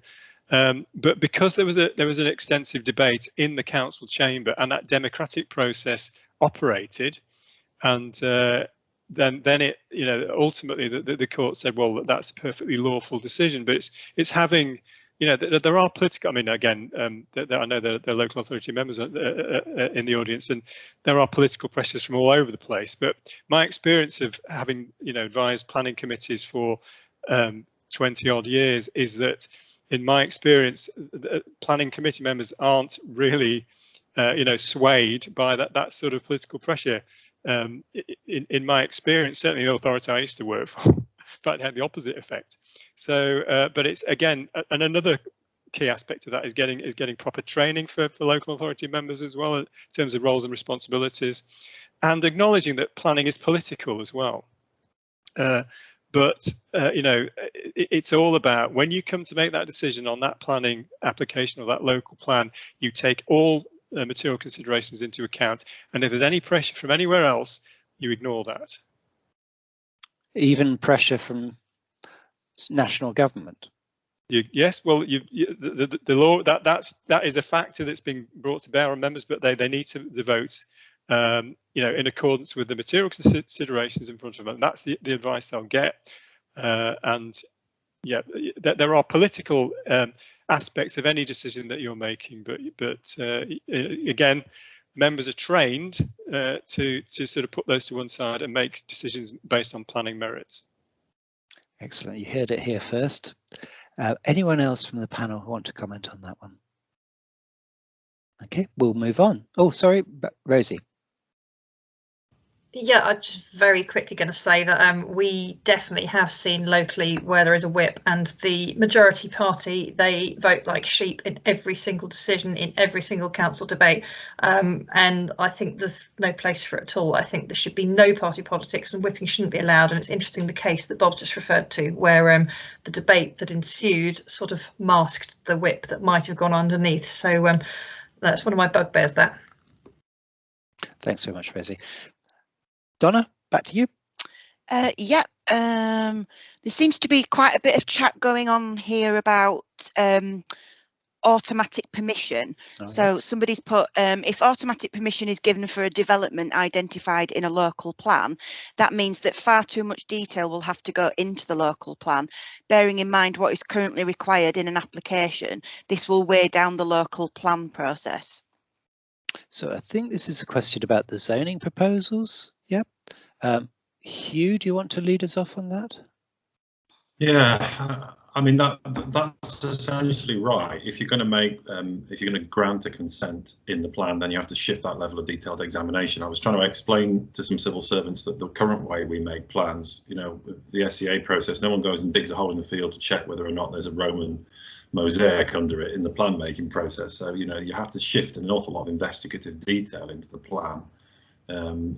But because there was an extensive debate in the council chamber and that democratic process operated, and then it, ultimately the court said, well, that's a perfectly lawful decision. But it's having, you know, there are political, I mean, again, I know there are local authority members in the audience, and there are political pressures from all over the place. But my experience of having, you know, advised planning committees for 20 odd years is that, in my experience, planning committee members aren't really, you know, swayed by that sort of political pressure. In my experience, certainly the authority I used to work for, in fact, it had the opposite effect. So, but it's, again, and another key aspect of that is getting proper training for local authority members as well, in terms of roles and responsibilities, and acknowledging that planning is political as well. But you know, it's all about, when you come to make that decision on that planning application or that local plan, you take all material considerations into account, and if there's any pressure from anywhere else, you ignore that. Even pressure from national government. Yes, well, the law, that is a factor that's being brought to bear on members, but they need to vote, you know, in accordance with the material considerations in front of them. And that's the advice they'll get. And yeah, there are political aspects of any decision that you're making, but again, members are trained to sort of put those to one side and make decisions based on planning merits. Excellent. You heard it here first. Anyone else from the panel who want to comment on that one? Okay, we'll move on. Oh, sorry, Rosie. Yeah, I'm just very quickly going to say that we definitely have seen locally where there is a whip, and the majority party, they vote like sheep in every single decision, in every single council debate, and I think there's no place for it at all. I think there should be no party politics, and whipping shouldn't be allowed. And it's interesting, the case that Bob just referred to, where the debate that ensued sort of masked the whip that might have gone underneath. So that's one of my bugbears, that. Thanks very much, Rosie. Donna, back to you. Yeah, there seems to be quite a bit of chat going on here about automatic permission. So somebody's put, if automatic permission is given for a development identified in a local plan, that means that far too much detail will have to go into the local plan. Bearing in mind what is currently required in an application, this will weigh down the local plan process. So I think this is a question about the zoning proposals. Yep. Hugh, do you want to lead us off on that? Yeah, I mean, that's essentially right. If you're going to make, if you're going to grant a consent in the plan, then you have to shift that level of detailed examination. I was trying to explain to some civil servants that the current way we make plans, you know, the SCA process, no one goes and digs a hole in the field to check whether or not there's a Roman mosaic under it in the plan making process. So, you know, you have to shift an awful lot of investigative detail into the plan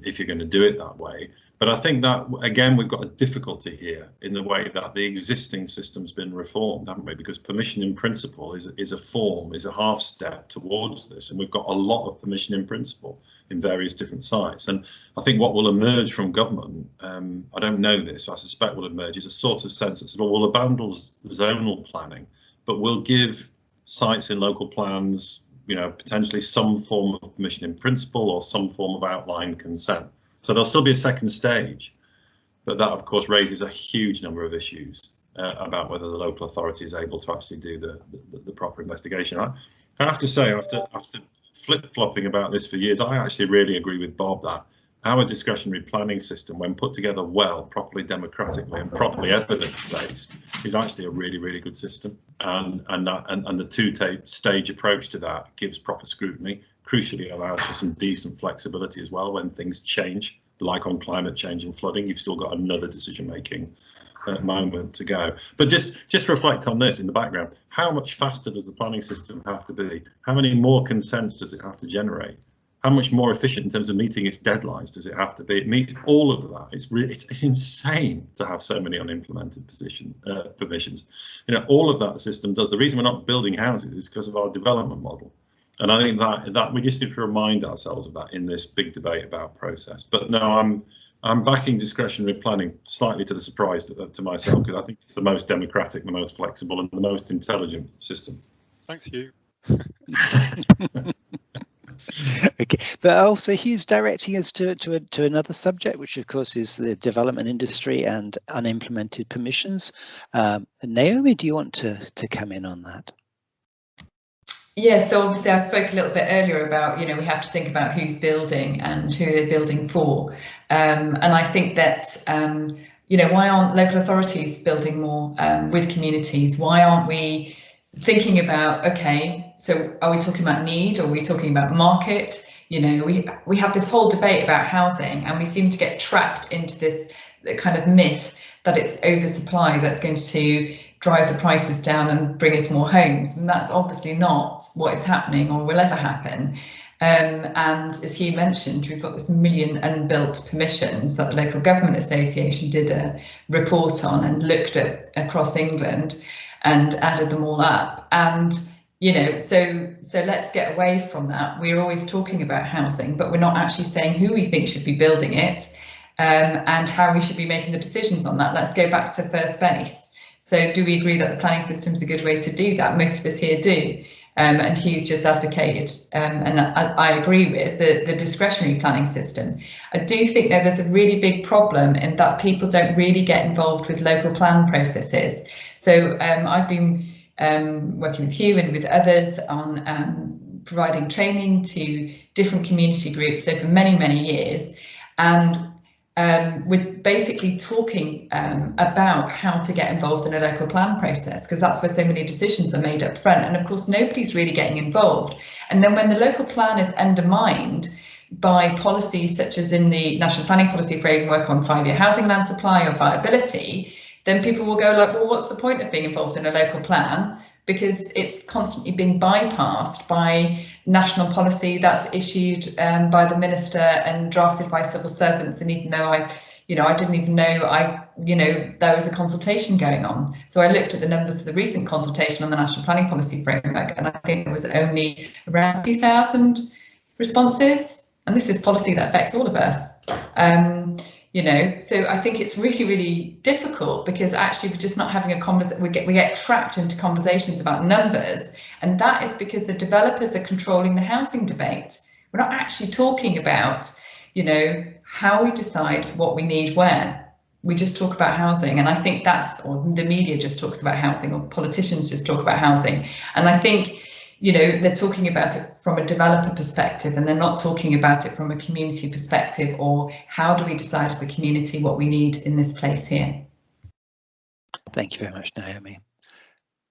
if you're going to do it that way. But I think that, again, we've got a difficulty here in the way that the existing system's been reformed, haven't we? Because permission in principle is a form, is a half step towards this. And we've got a lot of permission in principle in various different sites. And I think what will emerge from government, I don't know this, but I suspect will emerge, is a sort of sense that sort of will abandon zonal planning, but will give sites in local plans, you know, potentially some form of permission in principle or some form of outline consent. So there'll still be a second stage, but that, of course, raises a huge number of issues about whether the local authority is able to actually do the proper investigation. I have to say, after flip-flopping about this for years, I actually really agree with Bob that our discretionary planning system, when put together well, properly democratically and properly evidence-based, is actually a really, really good system. And the two-stage approach to that gives proper scrutiny. Crucially allows for some decent flexibility as well when things change, like on climate change and flooding. You've still got another decision-making moment to go. But just reflect on this in the background. How much faster does the planning system have to be? How many more consents does it have to generate? How much more efficient in terms of meeting its deadlines does it have to be? It meets all of that. It's insane to have so many unimplemented permissions. You know, all of that the system does. The reason we're not building houses is because of our development model. And I think that we just need to remind ourselves of that in this big debate about process. But no, I'm backing discretionary planning slightly to the surprise to myself, because I think it's the most democratic, the most flexible, and the most intelligent system. Thanks, Hugh. Okay, but also Hugh's directing us to another subject, which of course is the development industry and unimplemented permissions. Naomi, do you want to come in on that? Yeah, so obviously I spoke a little bit earlier about, you know, we have to think about who's building and who they're building for. And I think that, you know, why aren't local authorities building more with communities? Why aren't we thinking about, okay, so are we talking about need, or are we talking about market? You know, we have this whole debate about housing, and we seem to get trapped into this kind of myth that it's oversupply that's going to drive the prices down and bring us more homes, and that's obviously not what is happening or will ever happen. And as Hugh mentioned, we've got this 1 million unbuilt permissions that the Local Government Association did a report on and looked at across England and added them all up. And you know, so let's get away from that. We're always talking about housing, but we're not actually saying who we think should be building it and how we should be making the decisions on that. Let's go back to first base. So do we agree that the planning system is a good way to do that? Most of us here do. And Hugh's just advocated, and I agree with, the discretionary planning system. I do think that there's a really big problem in that people don't really get involved with local plan processes. So I've been working with Hugh and with others on providing training to different community groups over many, many years. And we're basically talking about how to get involved in a local plan process, because that's where so many decisions are made up front. And of course, nobody's really getting involved. And then when the local plan is undermined by policies such as in the National Planning Policy Framework on 5-year housing land supply or viability, then people will go like, well, what's the point of being involved in a local plan? Because it's constantly being bypassed by national policy that's issued by the minister and drafted by civil servants. And even though I didn't even know there was a consultation going on. So I looked at the numbers of the recent consultation on the National Planning Policy Framework, and I think there was only around 2,000 responses. And this is policy that affects all of us. So I think it's really, really difficult, because actually we're just not having a conversation. We get trapped into conversations about numbers, and that is because the developers are controlling the housing debate. We're not actually talking about, how we decide what we need where. We just talk about housing, and I think or the media just talks about housing, or politicians just talk about housing. And I think, they're talking about it from a developer perspective, and they're not talking about it from a community perspective, or how do we decide as a community what we need in this place here. Thank you very much, Naomi.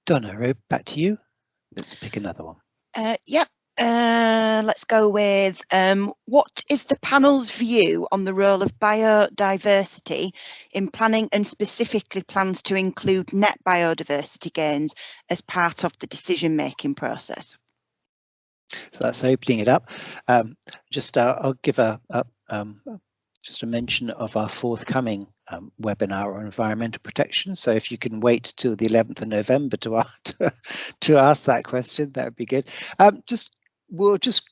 Donna, back to you. Let's pick another one. Let's go with what is the panel's view on the role of biodiversity in planning, and specifically plans to include net biodiversity gains as part of the decision-making process? So that's opening it up. I'll give just a mention of our forthcoming webinar on environmental protection. So if you can wait till the 11th of November to ask that question, that would be good. We'll just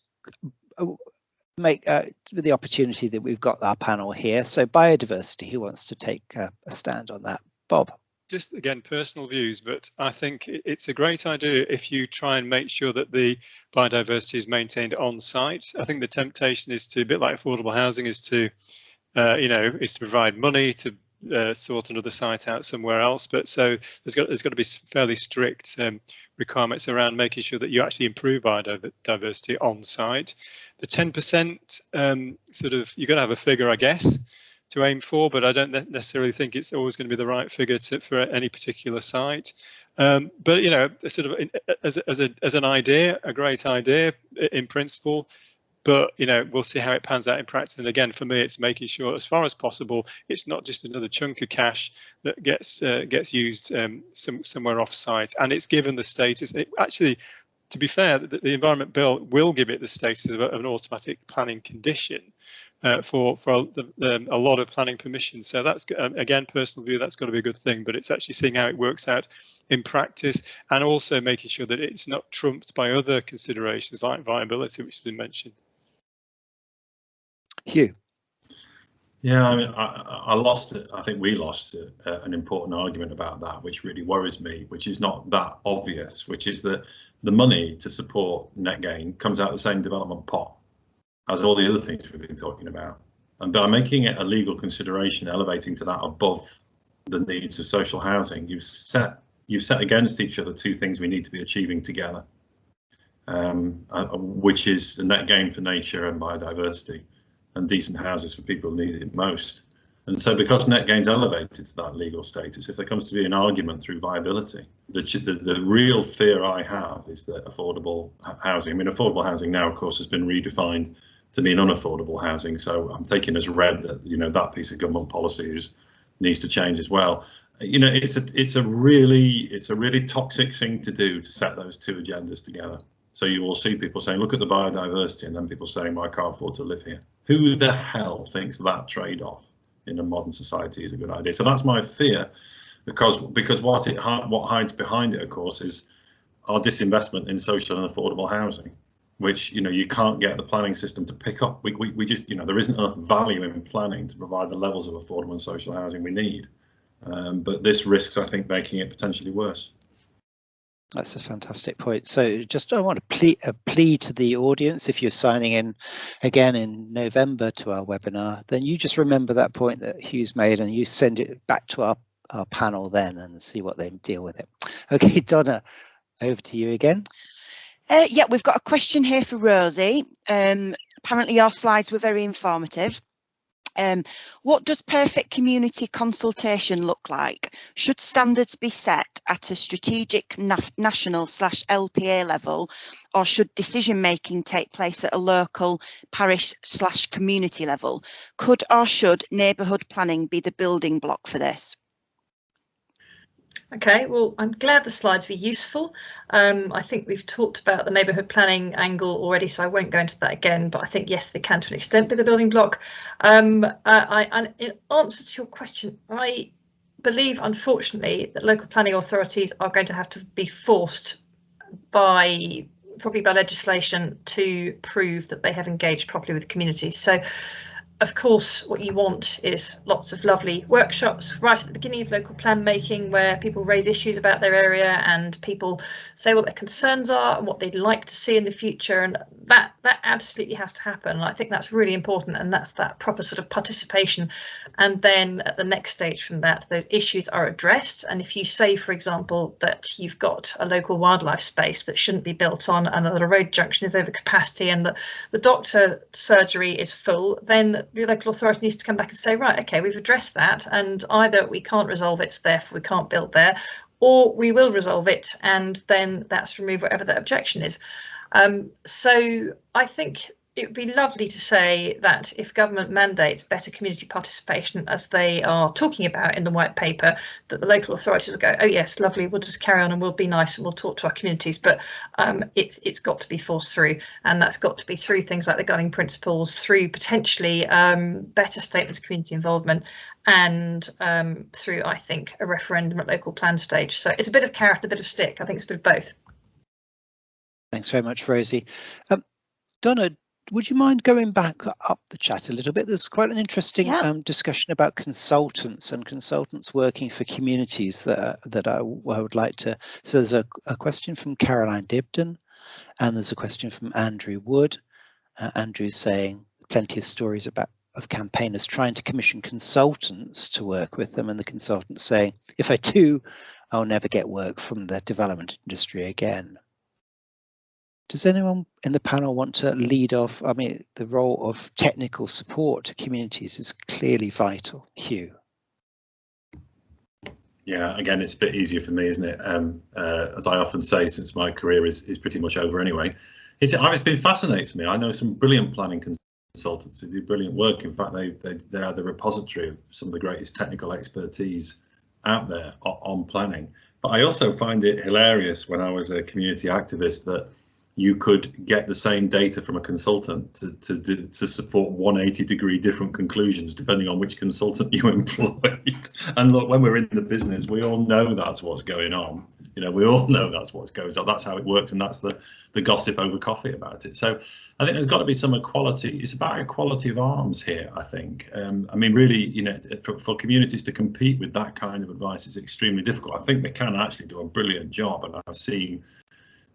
make with the opportunity that we've got our panel here. So biodiversity, who wants to take a stand on that? Bob. Just again, personal views, but I think it's a great idea if you try and make sure that the biodiversity is maintained on site. I think the temptation is to, a bit like affordable housing, is to, is to provide money to sort another site out somewhere else. But so there's got to be fairly strict requirements around making sure that you actually improve biodiversity on site. The 10% you're going to have a figure, I guess, to aim for, but I don't necessarily think it's always going to be the right figure for any particular site. But as an idea, a great idea in principle. But we'll see how it pans out in practice. And again, for me, it's making sure, as far as possible, it's not just another chunk of cash that gets used somewhere off-site, and it's given the status. Actually, to be fair, the Environment Bill will give it the status of an automatic planning condition for a lot of planning permissions. So that's again, personal view. That's got to be a good thing. But it's actually seeing how it works out in practice, and also making sure that it's not trumped by other considerations like viability, which has been mentioned. Hugh. Yeah, I mean, I lost it. I think we lost an important argument about that, which really worries me, which is not that obvious, which is that the money to support net gain comes out of the same development pot as all the other things we've been talking about. And by making it a legal consideration, elevating to that above the needs of social housing, you've set against each other two things we need to be achieving together, which is the net gain for nature and biodiversity, and decent houses for people who need it most. And so because net gain's elevated to that legal status, if there comes to be an argument through viability, the real fear I have is that affordable housing, I mean, affordable housing now, of course, has been redefined to mean unaffordable housing. So I'm taking as read that, you know, that piece of government policy needs to change as well. You know, it's a really toxic thing to do, to set those two agendas together. So you will see people saying, look at the biodiversity, and then people saying, well, I can't afford to live here. Who the hell thinks that trade-off in a modern society is a good idea? So that's my fear, because what hides behind it, of course, is our disinvestment in social and affordable housing, which, you know, you can't get the planning system to pick up. We just, you know, there isn't enough value in planning to provide the levels of affordable and social housing we need. But this risks, I think, making it potentially worse. That's a fantastic point. So just I want to plea to the audience, if you're signing in again in November to our webinar, then you just remember that point that Hugh's made and you send it back to our panel then and see what they deal with it. Okay, Donna, over to you again. Yeah, we've got a question here for Rosie. Apparently your slides were very informative. What does perfect community consultation look like? Should standards be set at a strategic national/LPA level, or should decision making take place at a local parish/community level? Could or should neighbourhood planning be the building block for this? Okay, well, I'm glad the slides were useful. I think we've talked about the neighbourhood planning angle already, so I won't go into that again, but I think, yes, they can to an extent be the building block. And in answer to your question, I believe, unfortunately, that local planning authorities are going to have to be forced probably by legislation to prove that they have engaged properly with communities. So, of course, what you want is lots of lovely workshops right at the beginning of local plan making, where people raise issues about their area and people say what their concerns are and what they'd like to see in the future, and that absolutely has to happen. And I think that's really important, and that's that proper sort of participation. And then at the next stage from that, those issues are addressed. And if you say, for example, that you've got a local wildlife space that shouldn't be built on, and that a road junction is over capacity, and that the doctor surgery is full, then the local authority needs to come back and say, right, OK, we've addressed that, and either we can't resolve it, therefore we can't build there, or we will resolve it, and then that's remove whatever that objection is. So I think it would be lovely to say that if government mandates better community participation, as they are talking about in the white paper, that the local authorities will go, oh yes, lovely, we'll just carry on and we'll be nice and we'll talk to our communities. But it's got to be forced through, and that's got to be through things like the guiding principles, through potentially better statements of community involvement, and through, I think, a referendum at local plan stage. So it's a bit of carrot, a bit of stick. I think it's a bit of both. Thanks very much, Rosie. Donna, would you mind going back up the chat a little bit? There's quite an interesting discussion about consultants and consultants working for communities that I would like to. So there's a question from Caroline Dibden, and there's a question from Andrew Wood. Andrew's saying plenty of stories of campaigners trying to commission consultants to work with them, and the consultants saying, if I do, I'll never get work from the development industry again. Does anyone in the panel want to lead off? I mean, the role of technical support to communities is clearly vital. Hugh. Yeah, again, it's a bit easier for me, isn't it? As I often say, since my career is pretty much over anyway, it's been fascinating to me. I know some brilliant planning consultants who do brilliant work. In fact, they are the repository of some of the greatest technical expertise out there on planning. But I also find it hilarious when I was a community activist that you could get the same data from a consultant to support 180-degree different conclusions depending on which consultant you employed. And look, when we're in the business, we all know that's what's going on. You know, we all know that's what goes on. That's how it works, and that's the gossip over coffee about it. So I think there's got to be some equality. It's about equality of arms here, I think. I mean, really, you know, for communities to compete with that kind of advice is extremely difficult. I think they can actually do a brilliant job, and I've seen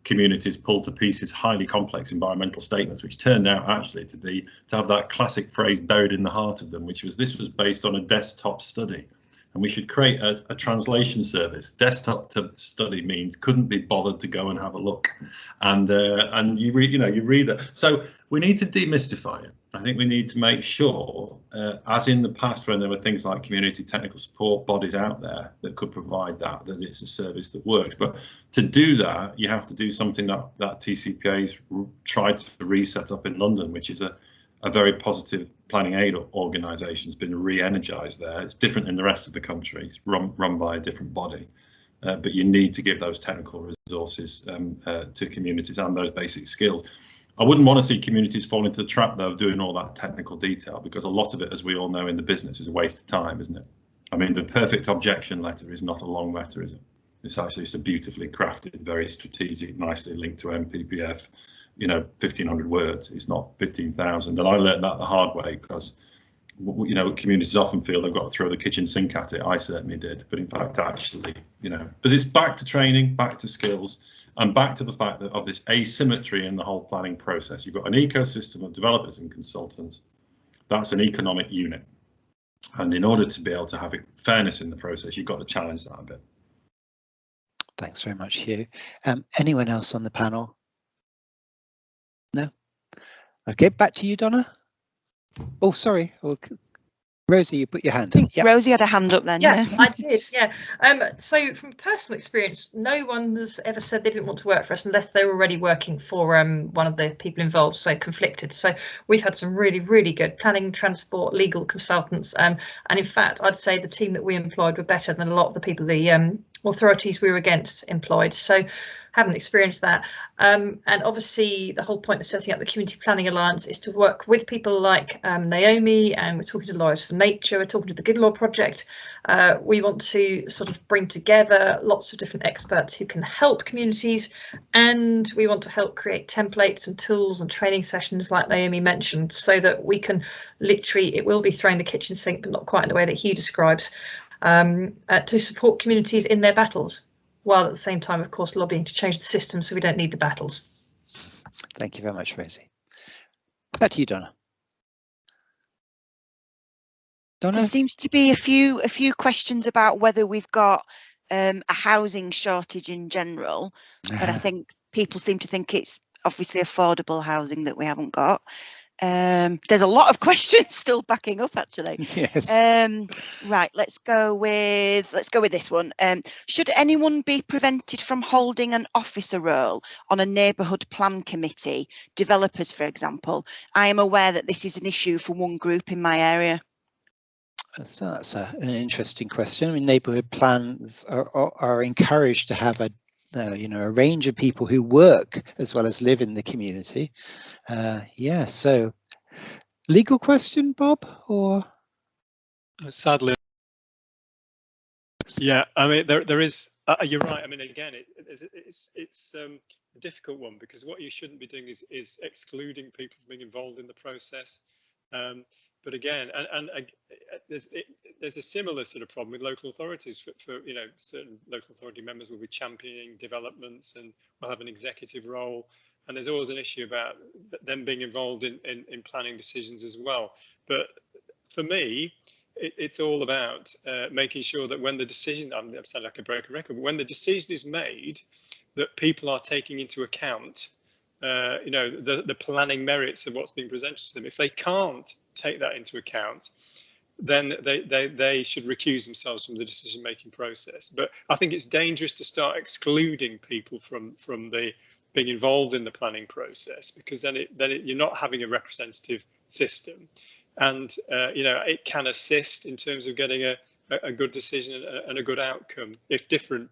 communities pulled to pieces highly complex environmental statements, which turned out actually to have that classic phrase buried in the heart of them, which was this was based on a desktop study. And we should create a translation service. Desktop study means couldn't be bothered to go and have a look, and you read that. So we need to demystify it. I think we need to make sure, as in the past when there were things like community technical support bodies out there that could provide that it's a service that works. But to do that, you have to do something that TCPA's tried to reset up in London, which is a very positive planning aid organisation. Has been re-energised there. It's different in the rest of the country. It's run by a different body, but you need to give those technical resources to communities and those basic skills. I wouldn't want to see communities fall into the trap though of doing all that technical detail, because a lot of it, as we all know in the business, is a waste of time, isn't it? I mean, the perfect objection letter is not a long letter, is it? It's actually just a beautifully crafted, very strategic, nicely linked to MPPF. 1,500 words. It's not 15,000. And I learned that the hard way, because communities often feel they've got to throw the kitchen sink at it. I certainly did, but in fact, actually, but it's back to training, back to skills, and back to the fact that of this asymmetry in the whole planning process. You've got an ecosystem of developers and consultants. That's an economic unit, and in order to be able to have fairness in the process, you've got to challenge that a bit. Thanks very much, Hugh. Anyone else on the panel? No. Okay, back to you, Donna. Oh, sorry. Rosie, you put your hand up. Yep. Rosie had a hand up then. Yeah, I did. Yeah. So from personal experience, no one has ever said they didn't want to work for us unless they were already working for one of the people involved, so conflicted. So we've had some really, really good planning, transport, legal consultants. And in fact, I'd say the team that we employed were better than a lot of the people the authorities we were against employed. So haven't experienced that. And obviously the whole point of setting up the Community Planning Alliance is to work with people like Naomi, and we're talking to Lawyers for Nature, we're talking to the Good Law Project. We want to sort of bring together lots of different experts who can help communities, and we want to help create templates and tools and training sessions like Naomi mentioned, so that we can literally, it will be throwing the kitchen sink, but not quite in the way that he describes, to support communities in their battles, while at the same time, of course, lobbying to change the system so we don't need the battles. Thank you very much, Rosie. Back to you, Donna. Donna? There seems to be a few questions about whether we've got a housing shortage in general, but I think people seem to think it's obviously affordable housing that we haven't got. There's a lot of questions still backing up, actually. Yes. Right, let's go with this one. Should anyone be prevented from holding an officer role on a neighbourhood plan committee, developers, for example? I am aware that this is an issue for one group in my area. So that's an interesting question. I mean, neighbourhood plans are encouraged to have a range of people who work as well as live in the community. Yeah, so legal question, Bob, or? Sadly, yeah, I mean, there is, you're right. I mean, again, it's a difficult one, because what you shouldn't be doing is excluding people from being involved in the process. But again, and there's a similar sort of problem with local authorities. For certain local authority members will be championing developments and will have an executive role, and there's always an issue about them being involved in planning decisions as well. But for me, it's all about making sure that when the decision, I'm sounding like a broken record, but when the decision is made, that people are taking into account the planning merits of what's being presented to them. If they can't take that into account, then they should recuse themselves from the decision-making process. But I think it's dangerous to start excluding people from the being involved in the planning process, because then you're not having a representative system, and it can assist in terms of getting a good decision and a good outcome if different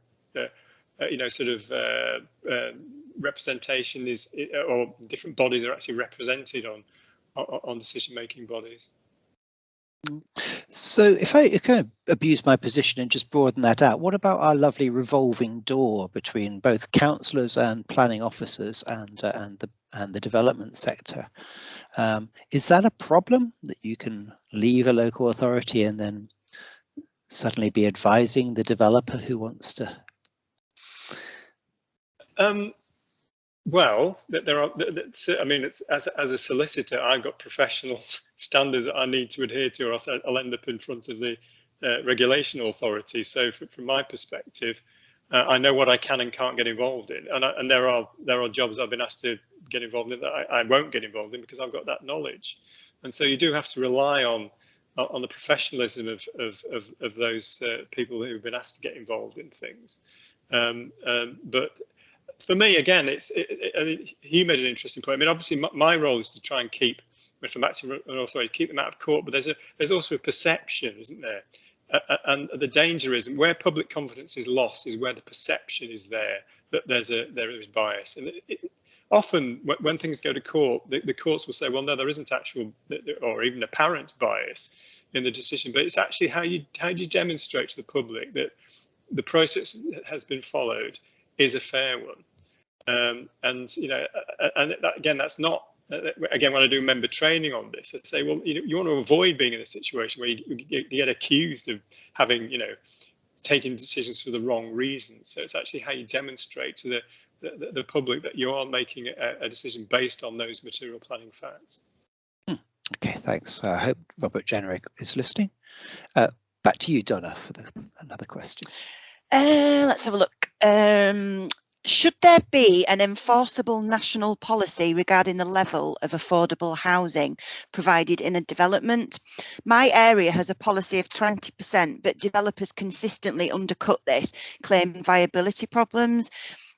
representation is, or different bodies are actually represented on decision-making bodies. So if I kind of abuse my position and just broaden that out, what about our lovely revolving door between both councillors and planning officers and the development sector? Is that a problem, that you can leave a local authority and then suddenly be advising the developer who wants to? Well, there are. I mean, it's, as a solicitor, I've got professional standards that I need to adhere to, or else I'll end up in front of the regulation authority. So, from my perspective, I know what I can and can't get involved in, and there are jobs I've been asked to get involved in that I won't get involved in because I've got that knowledge. And so you do have to rely on the professionalism of those people who've been asked to get involved in things. But for me, again, you made an interesting point. I mean, obviously, my role is to try and keep, keep them out of court. But there's also a perception, isn't there? And the danger is where public confidence is lost is where the perception is there that there is bias. And often when things go to court, the courts will say, well, no, there isn't actual or even apparent bias in the decision. But it's actually how you demonstrate to the public that the process that has been followed is a fair one. And you know, and again, that's not. Again, when I do member training on this, I say, well, you want to avoid being in a situation where you get accused of having, taking decisions for the wrong reasons. So it's actually how you demonstrate to the public that you are making a decision based on those material planning facts. Okay, thanks. I hope Robert Jenrick is listening. Back to you, Donna, for another question. Let's have a look. Should there be an enforceable national policy regarding the level of affordable housing provided in a development? My area has a policy of 20%, but developers consistently undercut this, claiming viability problems.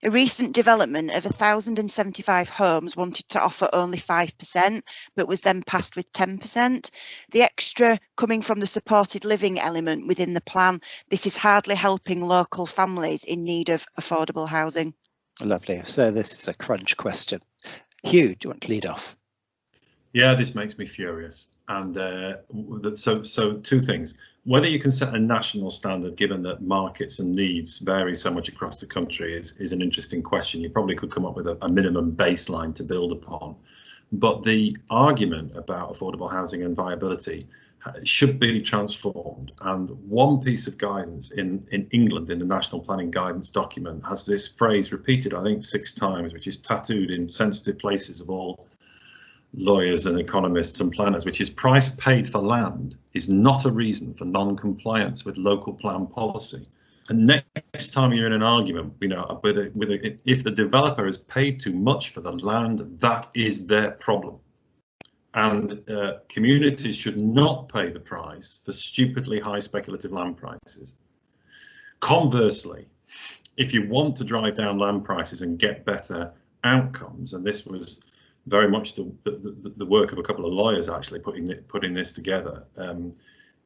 A recent development of 1,075 homes wanted to offer only 5%, but was then passed with 10%. The extra coming from the supported living element within the plan, this is hardly helping local families in need of affordable housing. Lovely. So this is a crunch question. Hugh, do you want to lead off? Yeah, this makes me furious. And so two things. Whether you can set a national standard, given that markets and needs vary so much across the country, is an interesting question. You probably could come up with a minimum baseline to build upon. But the argument about affordable housing and viability should be transformed. And one piece of guidance in England, in the National Planning Guidance document, has this phrase repeated, I think 6 times, which is tattooed in sensitive places of all lawyers and economists and planners, which is price paid for land is not a reason for non-compliance with local plan policy. And next time you're in an argument, if the developer has paid too much for the land, that is their problem. And communities should not pay the price for stupidly high speculative land prices. Conversely, if you want to drive down land prices and get better outcomes, and this was very much the work of a couple of lawyers actually putting this together,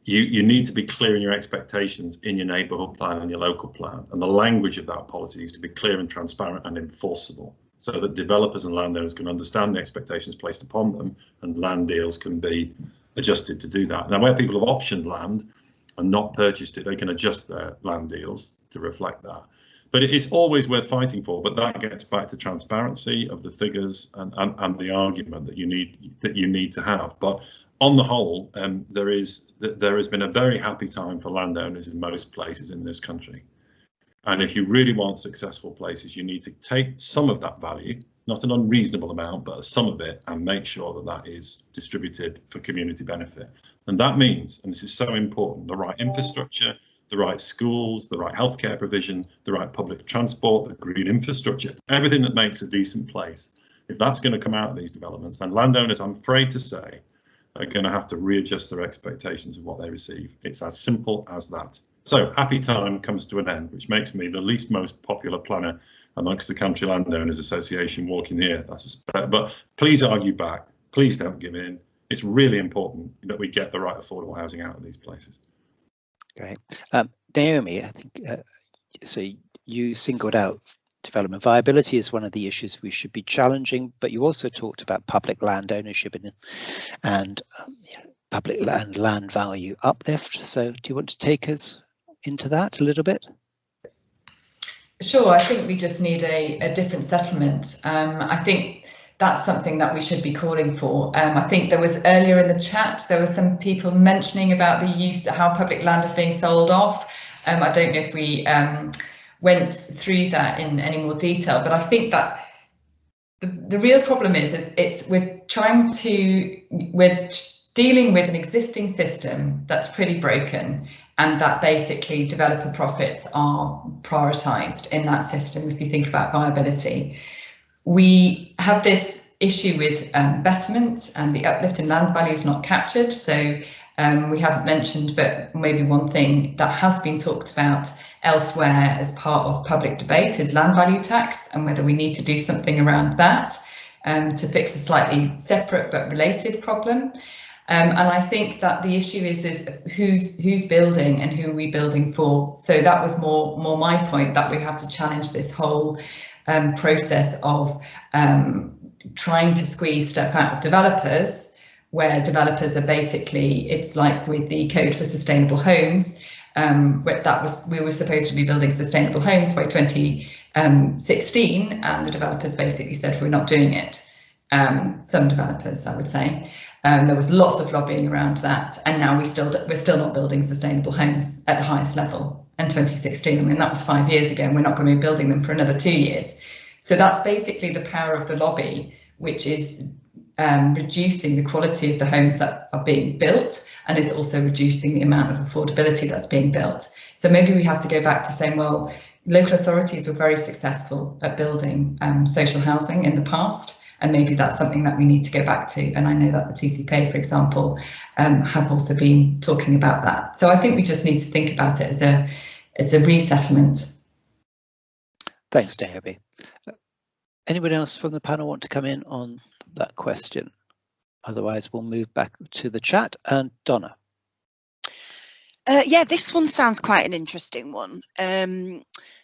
you need to be clear in your expectations in your neighbourhood plan and your local plan, and the language of that policy needs to be clear and transparent and enforceable, so that developers and landowners can understand the expectations placed upon them, and land deals can be adjusted to do that. Now, where people have optioned land and not purchased it, they can adjust their land deals to reflect that. But it's always worth fighting for. But that gets back to transparency of the figures and the argument that you need to have. But on the whole, there has been a very happy time for landowners in most places in this country. And if you really want successful places, you need to take some of that value, not an unreasonable amount, but some of it, and make sure that that is distributed for community benefit. And that means, and this is so important, the right infrastructure, the right schools, the right healthcare provision, the right public transport, the green infrastructure, everything that makes a decent place. If that's going to come out of these developments, then landowners, I'm afraid to say, are going to have to readjust their expectations of what they receive. It's as simple as that. So happy time comes to an end, which makes me the least most popular planner amongst the Country Landowners Association walking here, I suspect. But please argue back. Please don't give in. It's really important that we get the right affordable housing out of these places. Great. Naomi, I think, so you singled out development viability as one of the issues we should be challenging, but you also talked about public land ownership and public land value uplift. So do you want to take us into that a little bit? Sure, I think we just need a different settlement. I think that's something that we should be calling for. I think there was earlier in the chat, there were some people mentioning about the use, how public land is being sold off. I don't know if we went through that in any more detail, but I think that the real problem is we're dealing with an existing system that's pretty broken, and that basically developer profits are prioritised in that system. If you think about viability, we have this issue with betterment, and the uplift in land value is not captured. So we haven't mentioned, but maybe one thing that has been talked about elsewhere as part of public debate is land value tax, and whether we need to do something around that to fix a slightly separate but related problem. And I think that the issue is who's building and who are we building for. So that was more my point, that we have to challenge this whole process of trying to squeeze stuff out of developers, where developers are basically, it's like with the Code for Sustainable Homes, we were supposed to be building sustainable homes by 2016, and the developers basically said we're not doing it. Some developers, I would say. There was lots of lobbying around that, and now we're still not building sustainable homes at the highest level. In 2016, I mean, that was 5 years ago, and we're not going to be building them for another 2 years. So that's basically the power of the lobby, which is reducing the quality of the homes that are being built, and is also reducing the amount of affordability that's being built. So maybe we have to go back to saying, well, local authorities were very successful at building social housing in the past, and maybe that's something that we need to go back to. And I know that the TCPA, for example, have also been talking about that. So I think we just need to think about it as a resettlement. Thanks, Naomi. Anyone else from the panel want to come in on that question? Otherwise, we'll move back to the chat. And Donna. Yeah, this one sounds quite an interesting one.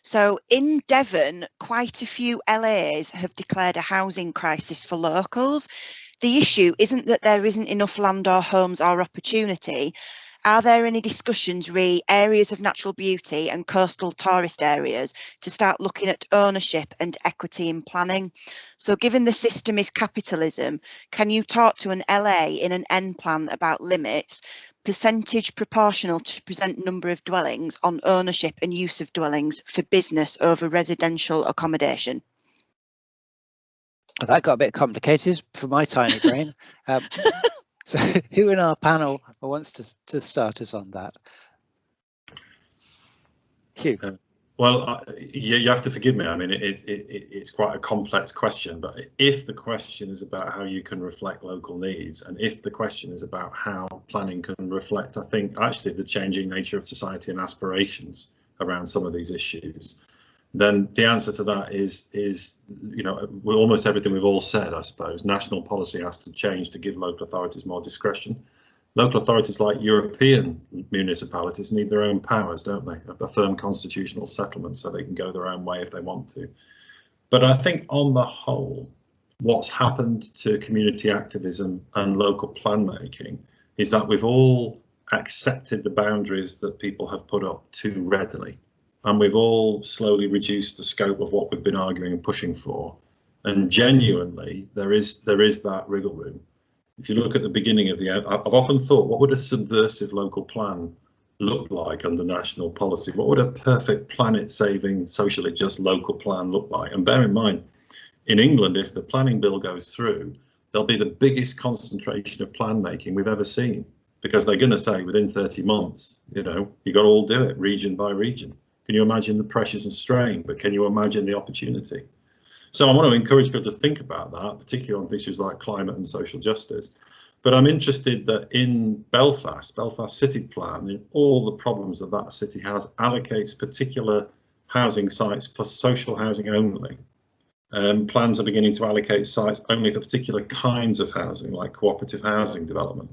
So in Devon, quite a few LAs have declared a housing crisis for locals. The issue isn't that there isn't enough land or homes or opportunity. Are there any discussions re areas of natural beauty and coastal tourist areas to start looking at ownership and equity in planning? So given the system is capitalism, can you talk to an LA in an N plan about limits, percentage proportional to present number of dwellings on ownership and use of dwellings for business over residential accommodation? That got a bit complicated for my tiny brain. So who in our panel wants to start us on that? Hugh. Well, you have to forgive me. I mean, it's quite a complex question, but if the question is about how you can reflect local needs, and if the question is about how planning can reflect, I think, actually the changing nature of society and aspirations around some of these issues, then the answer to that is, you know, almost everything we've all said, I suppose. National policy has to change to give local authorities more discretion. Local authorities, like European municipalities, need their own powers, don't they? A firm constitutional settlement so they can go their own way if they want to. But I think on the whole, what's happened to community activism and local plan making is that we've all accepted the boundaries that people have put up too readily. And we've all slowly reduced the scope of what we've been arguing and pushing for. And genuinely, there is that wriggle room. If you look at the beginning of I've often thought, what would a subversive local plan look like under national policy? What would a perfect planet-saving, socially just local plan look like? And bear in mind, in England, if the planning bill goes through, there'll be the biggest concentration of plan making we've ever seen, because they're going to say within 30 months, you know, you got to all do it region by region. Can you imagine the pressures and strain? But can you imagine the opportunity? So I want to encourage people to think about that, particularly on issues like climate and social justice. But I'm interested that in Belfast City Plan, in all the problems that city has, allocates particular housing sites for social housing only. Plans are beginning to allocate sites only for particular kinds of housing, like cooperative housing development.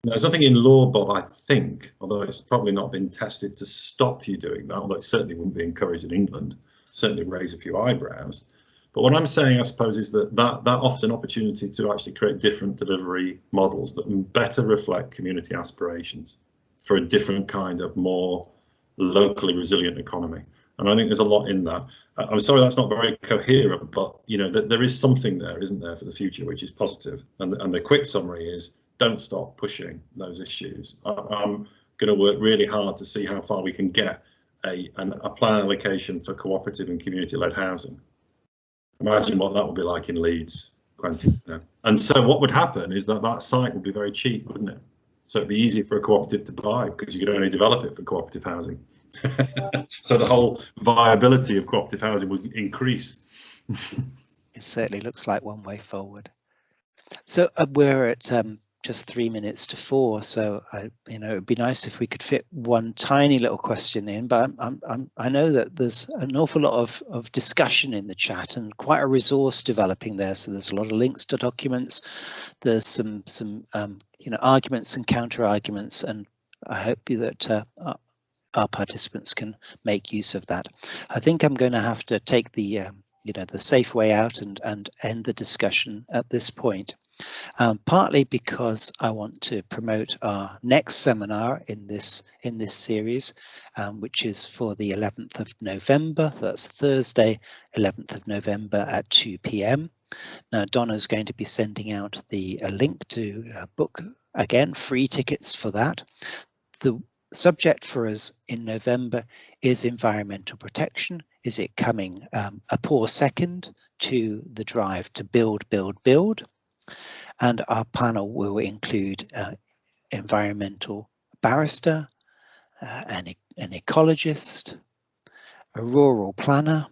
There's nothing in law, Bob, I think, although it's probably not been tested, to stop you doing that, although it certainly wouldn't be encouraged in England, certainly raise a few eyebrows. But what I'm saying, I suppose, is that offers an opportunity to actually create different delivery models that better reflect community aspirations for a different kind of more locally resilient economy. And I think there's a lot in that. I'm sorry that's not very coherent, but you know, there is something there, isn't there, for the future, which is positive. And the quick summary is, don't stop pushing those issues. I'm going to work really hard to see how far we can get a plan allocation for cooperative and community-led housing. Imagine what that would be like in Leeds, Quintin. Yeah. And so what would happen is that that site would be very cheap, wouldn't it? So it'd be easy for a cooperative to buy because you could only develop it for cooperative housing. So the whole viability of cooperative housing would increase. It certainly looks like one way forward. So we're at just 3 minutes to 4. So it'd be nice if we could fit one tiny little question in. But I know that there's an awful lot of discussion in the chat and quite a resource developing there. So there's a lot of links to documents. There's some arguments and counter arguments, and I hope that our participants can make use of that. I think I'm going to have to take the the safe way out and end the discussion at this point. Partly because I want to promote our next seminar in this series, which is for the 11th of November. That's Thursday, 11th of November at 2 p.m. Now Donna's going to be sending out the link to book, again, free tickets for that. The subject for us in November is environmental protection. Is it coming a poor second to the drive to build, build, build? And our panel will include environmental barrister, an ecologist, a rural planner,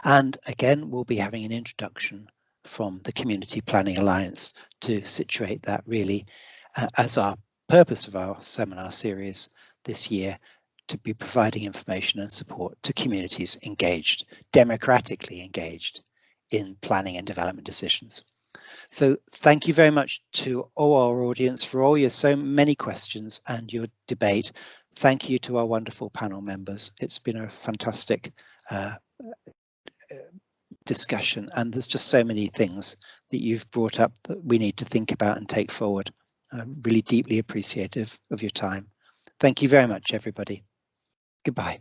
and again, we'll be having an introduction from the Community Planning Alliance to situate that really as our purpose of our seminar series this year, to be providing information and support to communities engaged, democratically engaged in planning and development decisions. So thank you very much to all our audience for all your so many questions and your debate. Thank you to our wonderful panel members. It's been a fantastic discussion, and there's just so many things that you've brought up that we need to think about and take forward. I'm really deeply appreciative of your time. Thank you very much, everybody. Goodbye.